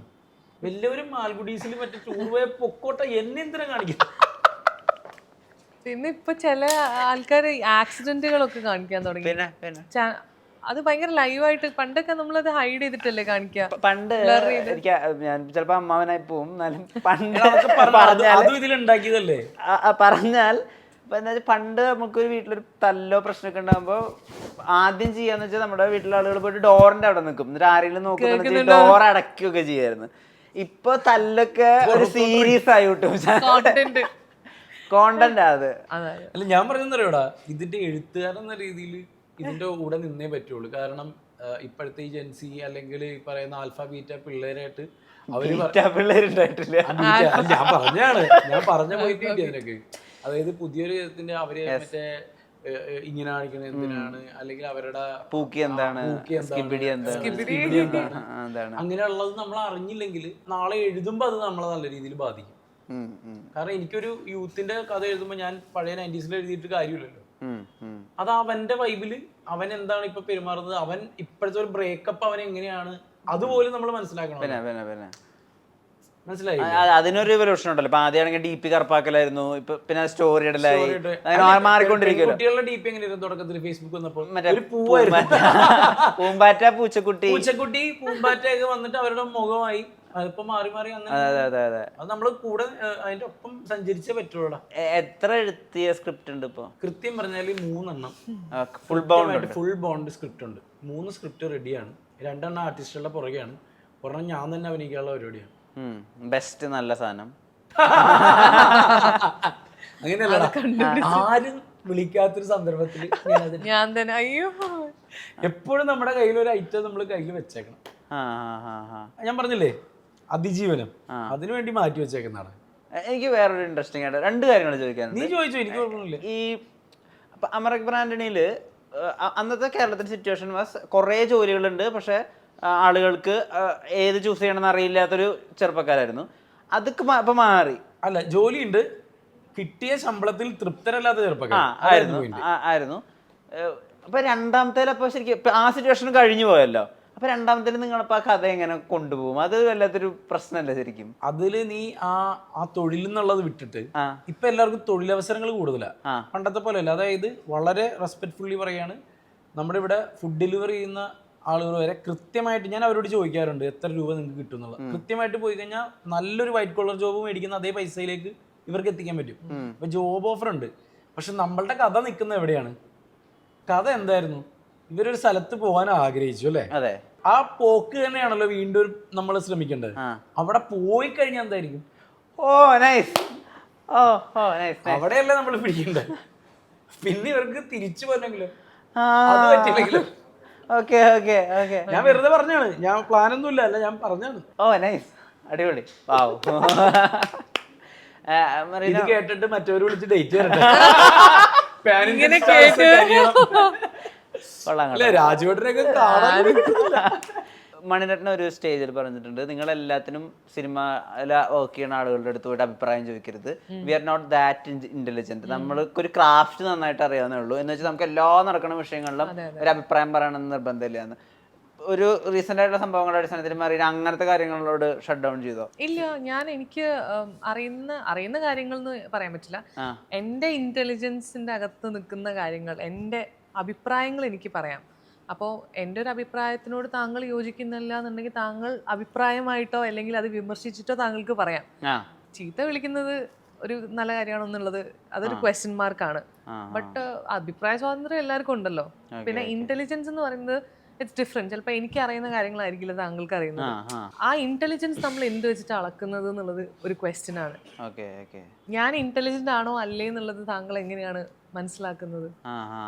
വല്ലവരും മാൽഗുഡീസിൽ മറ്റേ ടൂർ പോയ പൊക്കോട്ടെ, എന്നെ എന്തിനാ കാണിക്കുന്നത്? പിന്നെ ഇപ്പൊ ചില ആൾക്കാർ ആക്സിഡന്റുകളൊക്കെ കാണിക്കാൻ തുടങ്ങി. അത് ഭയങ്കര ലൈവായിട്ട്. പണ്ടൊക്കെ നമ്മളത് ഹൈഡ് ചെയ്തിട്ടല്ലേ കാണിക്കുക. പണ്ട് എനിക്ക് ഞാൻ ചിലപ്പോ അമ്മാവനായി പോവും, എന്നാലും പണ്ട് ഇതിലുണ്ടാക്കിയതല്ലേ പറഞ്ഞാൽ പണ്ട് നമുക്കൊരു വീട്ടിലൊരു തല്ലോ പ്രശ്നമൊക്കെ ഉണ്ടാകുമ്പോ ആദ്യം ചെയ്യാന്ന് വെച്ചാൽ നമ്മുടെ വീട്ടിലെ ആളുകൾ പോയിട്ട് ഡോറിന്റെ അവിടെ നിൽക്കും, എന്നിട്ട് ആരെങ്കിലും നോക്കുന്ന ഡോർ അടയ്ക്കുകയൊക്കെ ചെയ്യായിരുന്നു. ഇപ്പൊ തല്ലൊക്കെ ഒരു സീരീസ് ആയി കിട്ടും, കോണ്ടന്റ്. അത് അല്ല ഞാൻ പറഞ്ഞറിയോടാ, ഇതിന്റെ എഴുത്തുകാരൻ എന്ന രീതിയിൽ ഇതിന്റെ കൂടെ നിന്നേ പറ്റുള്ളൂ. കാരണം ഇപ്പോഴത്തെ ഈ ജെൻസി അല്ലെങ്കിൽ ഈ പറയുന്ന ആൽഫ ബീറ്റ പിള്ളേരായിട്ട് അവര് പിള്ളേരുണ്ടായിട്ടില്ല. ഞാൻ പറഞ്ഞ പോയിട്ട് അതിനൊക്കെ, അതായത് പുതിയൊരു ഇതിന്റെ അവര് മറ്റേ ഇങ്ങനെ കാണിക്കുന്നത് എന്തിനാണ്, അല്ലെങ്കിൽ അവരുടെ പൂക്കി എന്താണ്, അങ്ങനെയുള്ളത് നമ്മൾ അറിഞ്ഞില്ലെങ്കിൽ നാളെ എഴുതുമ്പോ അത് നമ്മളെ നല്ല രീതിയിൽ ബാധിക്കും. കാരണം എനിക്കൊരു യൂത്തിന്റെ കഥ എഴുതുമ്പോ ഞാൻ പഴയ 90s എഴുതിയിട്ട് കാര്യമില്ലല്ലോ. അത് അവന്റെ വൈബില് അവൻ എന്താണ് ഇപ്പൊ പെരുമാറുന്നത്, അവൻ ഇപ്പോഴത്തെ ഒരു ബ്രേക്കപ്പ് അവൻ എങ്ങനെയാണ്, അതുപോലും നമ്മൾ മനസ്സിലാക്കണം. മനസ്സിലായി? അതിനൊരു റിവല്യൂഷൻ ഉണ്ടല്ലോ. ഇപ്പൊ ആദ്യമാണെങ്കിൽ DP കറുപ്പാക്കലായിരുന്നു, ഇപ്പൊ പിന്നെ സ്റ്റോറി ഇടലായി, മാറിക്കൊണ്ടിരിക്കും. കുട്ടികളുടെ DP എങ്ങനെയായിരുന്നു തുടക്കത്തിൽ ഫേസ്ബുക്ക് വന്നപ്പോൾ? പൂമ്പാറ്റ, പൂച്ചക്കുട്ടി, പൂമ്പാറ്റയൊക്കെ വന്നിട്ട് അവരുടെ മുഖമായി അതിപ്പോ മാറി മാറി അങ്ങനെ അതെ അതെ അതെ. അത് നമ്മള് കൂടെ അതിന്റെ ഒപ്പം സഞ്ചരിച്ചേ പറ്റുള്ളൂടാ. എത്ര എഴുതിയ സ്ക്രിപ്റ്റ് ഉണ്ട് ഇപ്പൊ? കൃത്യം പറഞ്ഞാല് 3 എണ്ണം full bound full bond script ഉണ്ട്. 3 സ്ക്രിപ്റ്റ് റെഡിയാണ്. 2 എണ്ണം ആർട്ടിസ്റ്റുകളുടെ പുറകെയാണ്. ഒരെണ്ണം ഞാൻ തന്നെ അഭിനയിക്കാനുള്ള പരിപാടിയാണ്. ബെസ്റ്റ് നല്ല സാധനം. അങ്ങനെയല്ല, ആരും വിളിക്കാത്തൊരു സന്ദർഭത്തിൽ ഞാൻ തന്നെ അയ്യോ എപ്പോഴും നമ്മുടെ കയ്യിൽ ഒരു ഐറ്റം നമ്മൾ കയ്യിൽ വെച്ചേക്കണം. ഞാൻ പറഞ്ഞില്ലേ അതിജീവനം, അതിനു വേണ്ടി മാറ്റി വെച്ചേക്കുന്നതാണ്. എനിക്ക് വേറൊരു ഇൻട്രസ്റ്റിംഗ് ആയിട്ട് 2 കാര്യങ്ങൾ ചോദിക്കാനുണ്ട്. നീ ചോദിച്ചു, എനിക്ക് കുഴപ്പമില്ല. ഈ അമറക് ബ്രാൻഡണിയില് അന്നത്തെ കേരളത്തിന്റെ സിറ്റുവേഷൻ വാസ് കുറേ ജോലികളുണ്ട്, പക്ഷെ ആളുകൾക്ക് ഏത് ചൂസ് ചെയ്യണമെന്ന് അറിയില്ലാത്തൊരു ചെറുപ്പക്കാരായിരുന്നു. അതൊക്കെ ഇപ്പൊ മാറി. അല്ല, ജോലിയുണ്ട്, കിട്ടിയ ശമ്പളത്തിൽ തൃപ്തരല്ലാത്ത ആയിരുന്നു. അപ്പൊ രണ്ടാമത്തേലപ്പോ ശരിക്കും ആ സിറ്റുവേഷൻ കഴിഞ്ഞു പോയല്ലോ. അപ്പൊ രണ്ടാമത്തേൽ നിങ്ങളിപ്പോ ആ കഥ എങ്ങനെ കൊണ്ടുപോകും? അത് വല്ലാത്തൊരു പ്രശ്നമല്ലേ ശരിക്കും? അതില് നീ ആ തൊഴിൽ എന്നുള്ളത് വിട്ടിട്ട് ഇപ്പൊ എല്ലാവർക്കും തൊഴിലവസരങ്ങൾ കൂടുതലാ, പണ്ടത്തെ പോലെ അല്ല. അതായത് വളരെ റെസ്പെക്ട്ഫുള്ളി പറയാണ്, നമ്മുടെ ഇവിടെ ഫുഡ് ഡെലിവറി ചെയ്യുന്ന ആളുകൾ വരെ കൃത്യമായിട്ട് ഞാൻ അവരോട് ചോദിക്കാറുണ്ട് എത്ര രൂപ നിങ്ങൾക്ക് കിട്ടും എന്നുള്ളത്. കൃത്യമായിട്ട് പോയി കഴിഞ്ഞാൽ നല്ലൊരു വൈറ്റ് കോളർ ജോബ് മേടിക്കുന്ന അതേ പൈസയിലേക്ക് ഇവർക്ക് എത്തിക്കാൻ പറ്റും. ഇപ്പൊ ജോബ് ഓഫർ ഉണ്ട്. പക്ഷെ നമ്മളുടെ കഥ നിൽക്കുന്ന എവിടെയാണ്? കഥ എന്തായിരുന്നു? ഇവരൊരു സ്ഥലത്ത് പോകാൻ ആഗ്രഹിച്ചു അല്ലേ? അതെ. ആ പോക്ക് തന്നെയാണല്ലോ വീണ്ടും നമ്മൾ ശ്രമിക്കേണ്ടത്. അവിടെ പോയി കഴിഞ്ഞാൽ എന്തായിരിക്കും? അവിടെയല്ലേ നമ്മൾ പിടിക്കേണ്ടത്. പിന്നെ ഇവർക്ക് തിരിച്ചു പോരെങ്കിലും അത് പറ്റില്ലെങ്കിലും. ഞാൻ വെറുതെ പറഞ്ഞാണ്, ഞാൻ പ്ലാനൊന്നും ഇല്ല, അല്ല ഞാൻ പറഞ്ഞാണ്. അടിപൊളി. ഇത് കേട്ടിട്ട് മറ്റവര് വിളിച്ച് ഡേറ്റ് തരട്ടെ. രാജുവേട്ടനൊക്കെ മണിരത്നം ഒരു സ്റ്റേജിൽ പറഞ്ഞിട്ടുണ്ട്, നിങ്ങൾ എല്ലാത്തിനും സിനിമ വർക്ക് ചെയ്യുന്ന ആളുകളുടെ അടുത്ത് പോയിട്ട് അഭിപ്രായം ചോദിക്കരുത്. We are not that intelligent. നമ്മൾക്ക് ഒരു ക്രാഫ്റ്റ് നന്നായിട്ട് അറിയാവുന്നേ ഉള്ളൂ. എന്ന് വെച്ചാൽ നമുക്ക് എല്ലാ നടക്കുന്ന വിഷയങ്ങളിലും ഒരു അഭിപ്രായം പറയണമെന്ന് നിർബന്ധമില്ല എന്ന്. ഒരു റീസെന്റ് ആയിട്ടുള്ള സംഭവങ്ങളുടെ അടിസ്ഥാനത്തിൽ മറിയ അങ്ങനത്തെ കാര്യങ്ങളോട് ഷട്ട് ഡൗൺ ചെയ്തോ? ഇല്ല, എനിക്ക് അറിയുന്ന കാര്യങ്ങൾ എന്ന് പറയാൻ പറ്റില്ല. എന്റെ ഇന്റലിജൻസിന്റെ അകത്ത് നിൽക്കുന്ന കാര്യങ്ങൾ, എന്റെ അഭിപ്രായങ്ങൾ എനിക്ക് പറയാം. അപ്പോൾ എൻ്റെ ഒരു അഭിപ്രായത്തിനോട് താങ്കൾ യോജിക്കുന്നില്ല എന്നുണ്ടെങ്കിൽ താങ്കൾ അഭിപ്രായമായിട്ടോ അല്ലെങ്കിൽ അത് വിമർശിച്ചിട്ടോ താങ്കൾക്ക് പറയാം. ചീത്ത വിളിക്കുന്നത് ഒരു നല്ല കാര്യമാണോ എന്നുള്ളത് അതൊരു ക്വസ്റ്റ്യൻ മാർക്കാണ്. ബട്ട് അഭിപ്രായ സ്വാതന്ത്ര്യം എല്ലാവർക്കും ഉണ്ടല്ലോ. പിന്നെ ഇന്റലിജൻസ് എന്ന് പറയുന്നത് ഇറ്റ്സ് ഡിഫറെന്റ്. ചിലപ്പോൾ എനിക്ക് അറിയുന്ന കാര്യങ്ങളായിരിക്കില്ല താങ്കൾക്ക് അറിയുന്നത്. ആ ഇന്റലിജൻസ് നമ്മൾ എന്ത് വെച്ചിട്ട് അളക്കുന്നത് എന്നുള്ളത് ഒരു ക്വസ്റ്റ്യൻ ആണ്. ഞാൻ ഇന്റലിജന്റ് ആണോ അല്ലേ എന്നുള്ളത് താങ്കൾ എങ്ങനെയാണ് മനസ്സിലാക്കുന്നത്?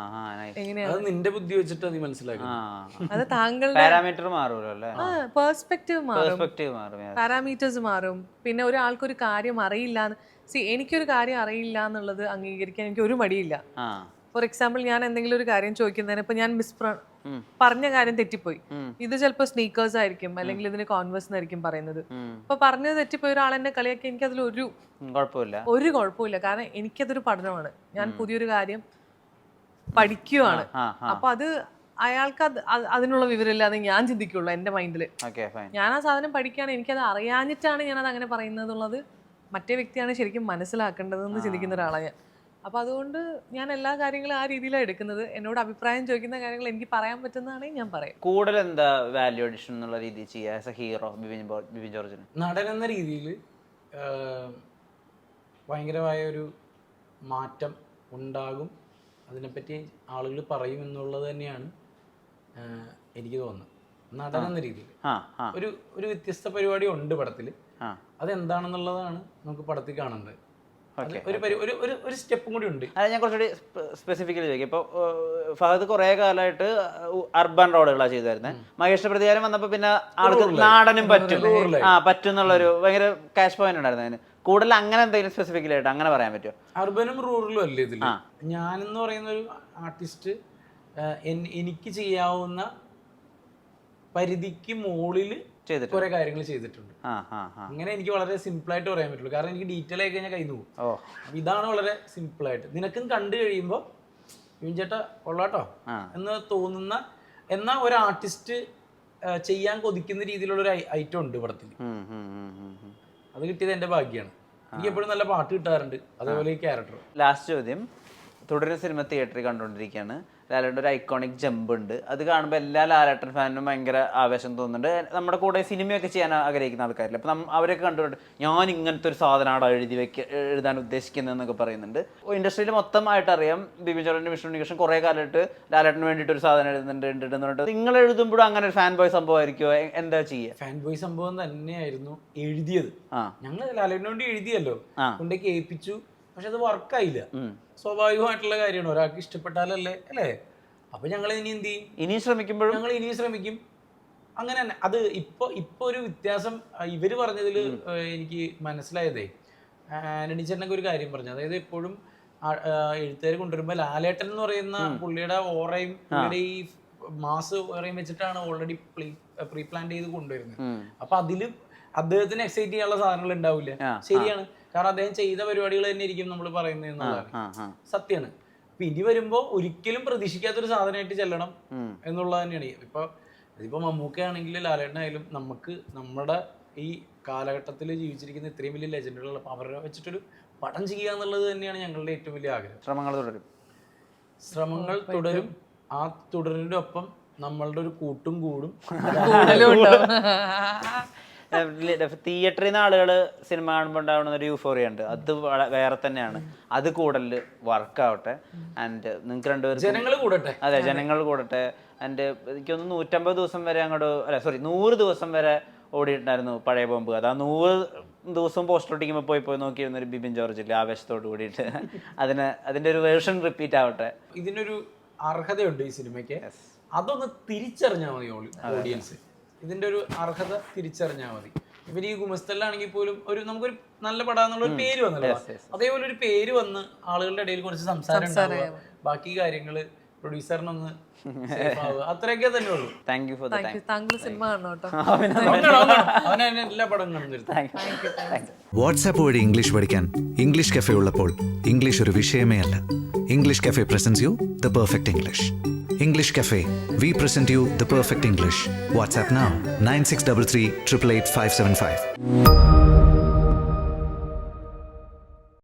എങ്ങനെയാണ് നിന്റെ ബുദ്ധി വെച്ചിട്ട് നീ മനസ്സിലാക്കുന്നത്? അത് താങ്കളുടെ പാരാമീറ്റർ മാറുമല്ലോ, പെർസ്പെക്റ്റീവ് മാറും, പാരാമീറ്റേഴ്സ് മാറും. പിന്നെ ഒരാൾക്കൊരു കാര്യം അറിയില്ല, എനിക്കൊരു കാര്യം അറിയില്ല എന്നുള്ളത് അംഗീകരിക്കാൻ എനിക്ക് ഒരു മടിയില്ല. ഫോർ എക്സാമ്പിൾ, ഞാൻ എന്തെങ്കിലും ഒരു കാര്യം ചോദിക്കുന്നതിന് ഇപ്പൊ ഞാൻ പറഞ്ഞ കാര്യം തെറ്റിപ്പോയി. ഇത് ചിലപ്പോൾ സ്നീക്കേഴ്സ് ആയിരിക്കും, അല്ലെങ്കിൽ ഇതിന് കോൺവേഴ്സ് എന്നായിരിക്കും പറയുന്നത്. അപ്പൊ പറഞ്ഞത് തെറ്റിപ്പോയി ഒരാൾ എന്നെ കളിയാക്കി എനിക്ക് അതിൽ ഒരു കുഴപ്പമില്ല. കാരണം എനിക്കതൊരു പഠനമാണ്. ഞാൻ പുതിയൊരു കാര്യം പഠിക്കുവാണ്. അപ്പൊ അത് അയാൾക്ക് അതിനുള്ള വിവരമില്ലാതെ ഞാൻ ചിന്തിക്കുള്ളൂ എന്റെ മൈൻഡില്. ഞാൻ ആ സാധനം പഠിക്കുകയാണ്, എനിക്കത് അറിയാഞ്ഞിട്ടാണ് ഞാനത് അങ്ങനെ പറയുന്നത് എന്നുള്ളത് മറ്റേ വ്യക്തിയാണ് ശരിക്കും മനസ്സിലാക്കേണ്ടതെന്ന് ചിന്തിക്കുന്ന ഒരാളാണ് ഞാൻ. അപ്പൊ അതുകൊണ്ട് ഞാൻ എല്ലാ കാര്യങ്ങളും ആ രീതിയിലാണ് എടുക്കുന്നത്. എന്നോട് അഭിപ്രായം ചോദിക്കുന്ന കാര്യങ്ങൾ എനിക്ക് പറയാൻ പറ്റുന്നതാണെങ്കിൽ ഞാൻ പറയും. കൂടുതൽ എന്താ വാല്യൂ അഡിഷൻ എന്നുള്ള രീതിയിൽ ചെയ്യുക ഹീറോ ബിബിൻ ജോർജിന്? നടൻ എന്ന രീതിയിൽ ഭയങ്കരമായ ഒരു മാറ്റം ഉണ്ടാകും, അതിനെപ്പറ്റി ആളുകൾ പറയും എന്നുള്ളത് തന്നെയാണ് എനിക്ക് തോന്നുന്നത്. നടൻ എന്ന രീതിയിൽ ഒരു വ്യത്യസ്ത പരിപാടി ഉണ്ട് പടത്തിൽ. അതെന്താണെന്നുള്ളതാണ് നമുക്ക് പടത്തിൽ കാണേണ്ടത്. ഒരു സ്റ്റെപ്പും കൂടി ഉണ്ട്. അത് ഞാൻ കുറച്ചുകൂടി സ്പെസിഫിക്കലി ചോദിക്കാം. ഇപ്പോൾ ഫഹദ് കുറെ കാലമായിട്ട് അർബൻ റോഡുകളാണ് ചെയ്തായിരുന്നത്. മഹേഷ് പ്രതികാരം വന്നപ്പോൾ പിന്നെ ആൾക്ക് നാടനും പറ്റും എന്നുള്ളൊരു ഭയങ്കര ക്യാഷ് പോയിന്റ് ഉണ്ടായിരുന്നു. അതിന് കൂടുതൽ അങ്ങനെ എന്തെങ്കിലും സ്പെസിഫിക്കലി ആയിട്ട് അങ്ങനെ പറയാൻ പറ്റുമോ? അർബനും റൂറലും അല്ലേ ഇതിൽ? ഞാനെന്ന് പറയുന്ന ഒരു ആർട്ടിസ്റ്റ് എനിക്ക് ചെയ്യാവുന്ന പരിധിക്ക് മുകളിൽ കുറെ കാര്യങ്ങൾ ചെയ്തിട്ടുണ്ട്. അങ്ങനെ എനിക്ക് വളരെ സിമ്പിൾ ആയിട്ട് പറയാൻ പറ്റുള്ളൂ. കാരണം എനിക്ക് ഡീറ്റെയിൽ ആയി കഴിഞ്ഞാൽ കയ്യിൽ നിന്ന് പോകും. ഇതാണ് വളരെ സിമ്പിൾ ആയിട്ട്. നിനക്കും കണ്ടു കഴിയുമ്പോൾ ചേട്ടാ കൊള്ളാട്ടോ എന്ന് തോന്നുന്ന, എന്നാൽ ഒരു ആർട്ടിസ്റ്റ് ചെയ്യാൻ കൊതിക്കുന്ന രീതിയിലുള്ള ഒരു ഐറ്റം ഉണ്ട് പടത്തിൽ. അത് കിട്ടിയത് എന്റെ ഭാഗ്യമാണ്. എനിക്ക് എപ്പോഴും നല്ല പാട്ട് കിട്ടാറുണ്ട്, അതേപോലെ ഈ ക്യാരക്ടർ. ലാസ്റ്റ് ചോദ്യം, തുടരുന്ന സിനിമ തിയേറ്ററിൽ കണ്ടുകൊണ്ടിരിക്കുകയാണ്. ലാലേട്ടൻ്റെ ഒരു ഐക്കോണിക് ജമ്പ് ഉണ്ട്. അത് കാണുമ്പോൾ എല്ലാ ലാലേട്ടൻ ഫാനിനും ഭയങ്കര ആവേശം തോന്നുന്നുണ്ട്. നമ്മുടെ കൂടെ സിനിമയൊക്കെ ചെയ്യാൻ ആഗ്രഹിക്കുന്ന ആൾക്കാരില്ല. അപ്പം അവരൊക്കെ കണ്ടുകൊണ്ട് ഞാൻ ഇങ്ങനത്തെ ഒരു സാധനമാണ് എഴുതാൻ ഉദ്ദേശിക്കുന്നതെന്നൊക്കെ പറയുന്നുണ്ട്. ഇൻഡസ്ട്രിയിൽ മൊത്തമായിട്ട് അറിയാം ബിബിൻ ചോറിൻ്റെ വിഷ്ണു ഉണ്ണികൃഷ്ണൻ കുറേ കാലമായിട്ട് ലാലേട്ടന് വേണ്ടിയിട്ട് ഒരു സാധനം എഴുതുന്നുണ്ട് എന്ന് പറഞ്ഞിട്ട് നിങ്ങൾ എഴുതുമ്പോഴും അങ്ങനെ ഒരു ഫാൻ ബോയ് സംഭവമായിരിക്കുമോ? എന്താ ചെയ്യുക? ഫാൻ ബോയ് സംഭവം തന്നെയായിരുന്നു എഴുതിയത്. ഞങ്ങൾ ലാലേട്ടന് വേണ്ടി എഴുതിയല്ലോ, കൊണ്ടേക്ക് ഏൽപ്പിച്ചു. പക്ഷെ അത് വർക്കായില്ല. സ്വാഭാവികമായിട്ടുള്ള കാര്യമാണ്, ഒരാൾക്ക് ഇഷ്ടപ്പെട്ടാലല്ലേ അല്ലേ. അപ്പൊ ഞങ്ങൾ ഇനി എന്ത് ചെയ്യും? ഇനിയും ശ്രമിക്കുമ്പോഴും ഞങ്ങൾ ഇനിയും ശ്രമിക്കും. അങ്ങനെ തന്നെ. അത് ഇപ്പൊ ഒരു വ്യത്യാസം ഇവര് പറഞ്ഞതിൽ എനിക്ക് മനസ്സിലായതേ, ആന്റണി ചേട്ടനൊക്കെ ഒരു കാര്യം പറഞ്ഞു. അതായത് എപ്പോഴും എഴുത്തുകാർ കൊണ്ടുവരുമ്പോൾ ലാലേട്ടൻ എന്ന് പറയുന്ന പുള്ളിയുടെ ഓറയും പുള്ളിയുടെ ഈ മാസ് ഓറയും വെച്ചിട്ടാണ് ഓൾറെഡി പ്രീ പ്ലാൻ ചെയ്ത് കൊണ്ടുവരുന്നത്. അപ്പൊ അതില് അദ്ദേഹത്തിന് എക്സൈറ്റ് ചെയ്യാനുള്ള സാധനങ്ങൾ ഉണ്ടാവില്ല. ശരിയാണ്, കാരണം അദ്ദേഹം ചെയ്ത പരിപാടികൾ തന്നെ ആയിരിക്കും നമ്മൾ പറയുന്നത് എന്നുള്ളതാണ് സത്യമാണ്. അപ്പൊ ഇനി വരുമ്പോ ഒരിക്കലും പ്രതീക്ഷിക്കാത്തൊരു സാധനമായിട്ട് ചെല്ലണം എന്നുള്ളത് തന്നെയാണ്. ഇതിപ്പോ മമ്മൂക്കയാണെങ്കിലും ലാലേട്ടനായാലും നമുക്ക് നമ്മുടെ ഈ കാലഘട്ടത്തിൽ ജീവിച്ചിരിക്കുന്ന ഇത്രയും വലിയ ലെജൻഡുകൾ, അപ്പൊ അവരെ വെച്ചിട്ടൊരു പടം ചെയ്യുക എന്നുള്ളത് തന്നെയാണ് ഞങ്ങളുടെ ഏറ്റവും വലിയ ആഗ്രഹം. ശ്രമങ്ങൾ തുടരും. ആ തുടരിന്റെ ഒപ്പം നമ്മളുടെ ഒരു കൂട്ടും കൂടും. തിയേറ്ററിൽ നിന്ന് ആളുകൾ സിനിമ കാണുമ്പോൾ ഉണ്ടാവുന്ന ഒരു യൂഫോറിയ ഉണ്ട്, അത് വേറെ തന്നെയാണ്. അത് കൂടുതൽ വർക്കാവട്ടെ. ആൻഡ് നിങ്ങൾക്ക് രണ്ടുപേരും ജനങ്ങൾ കൂടട്ടെ. അതെ, ജനങ്ങൾ കൂടട്ടെ. ആൻഡ് എനിക്കൊന്ന് 150 ദിവസം വരെ 100 ദിവസം വരെ ഓടിയിട്ടുണ്ടായിരുന്നു പഴയ ബോംബ്. അത് ആ 100 ദിവസം പോസ്റ്റർ ഒട്ടിക്കുമ്പോൾ പോയി നോക്കിയിരുന്ന ഒരു ബിബിൻ ജോർജില്ല ആവേശത്തോട് കൂടിയിട്ട് അതിന്റെ ഒരു വേർഷൻ റിപ്പീറ്റ് ആവട്ടെ. ഇതിനൊരു അർഹതയുണ്ട് ഈ സിനിമയ്ക്ക്. അതൊന്ന് തിരിച്ചറിഞ്ഞാൽ മതി ഓഡിയൻസ്. ഇതിന്റെ ഒരു അർഹത തിരിച്ചറിഞ്ഞാൽ മതി. ഇവർ ഈ ഗുമസ്തലിലാണെങ്കിൽ പോലും നമുക്കൊരു നല്ല പടം എന്നുള്ള ഒരു പേര് വന്നല്ലോ, അതേപോലെ ഒരു പേര് വന്ന് ആളുകളുടെ ഇടയിൽ കുറച്ച് സംസാരം ഉണ്ടാവുക, ബാക്കി കാര്യങ്ങള് പ്രൊഡ്യൂസറിനൊന്ന് അത്രയൊക്കെ തന്നെ ഉള്ളൂ. Thank you for the time. താങ്കൾ സിനിമ കാണണം കേട്ടോ. അവനെ എല്ലാ പടം കാണുന്നു. വാട്സാപ്പ് വഴി ഇംഗ്ലീഷ് പഠിക്കാൻ ഇംഗ്ലീഷ് കഫേ ഉള്ളപ്പോൾ ഇംഗ്ലീഷ് ഒരു വിഷയമേ അല്ല. English cafe presents you the perfect English. English Cafe. We present you the perfect English. WhatsApp now 9633 888 575.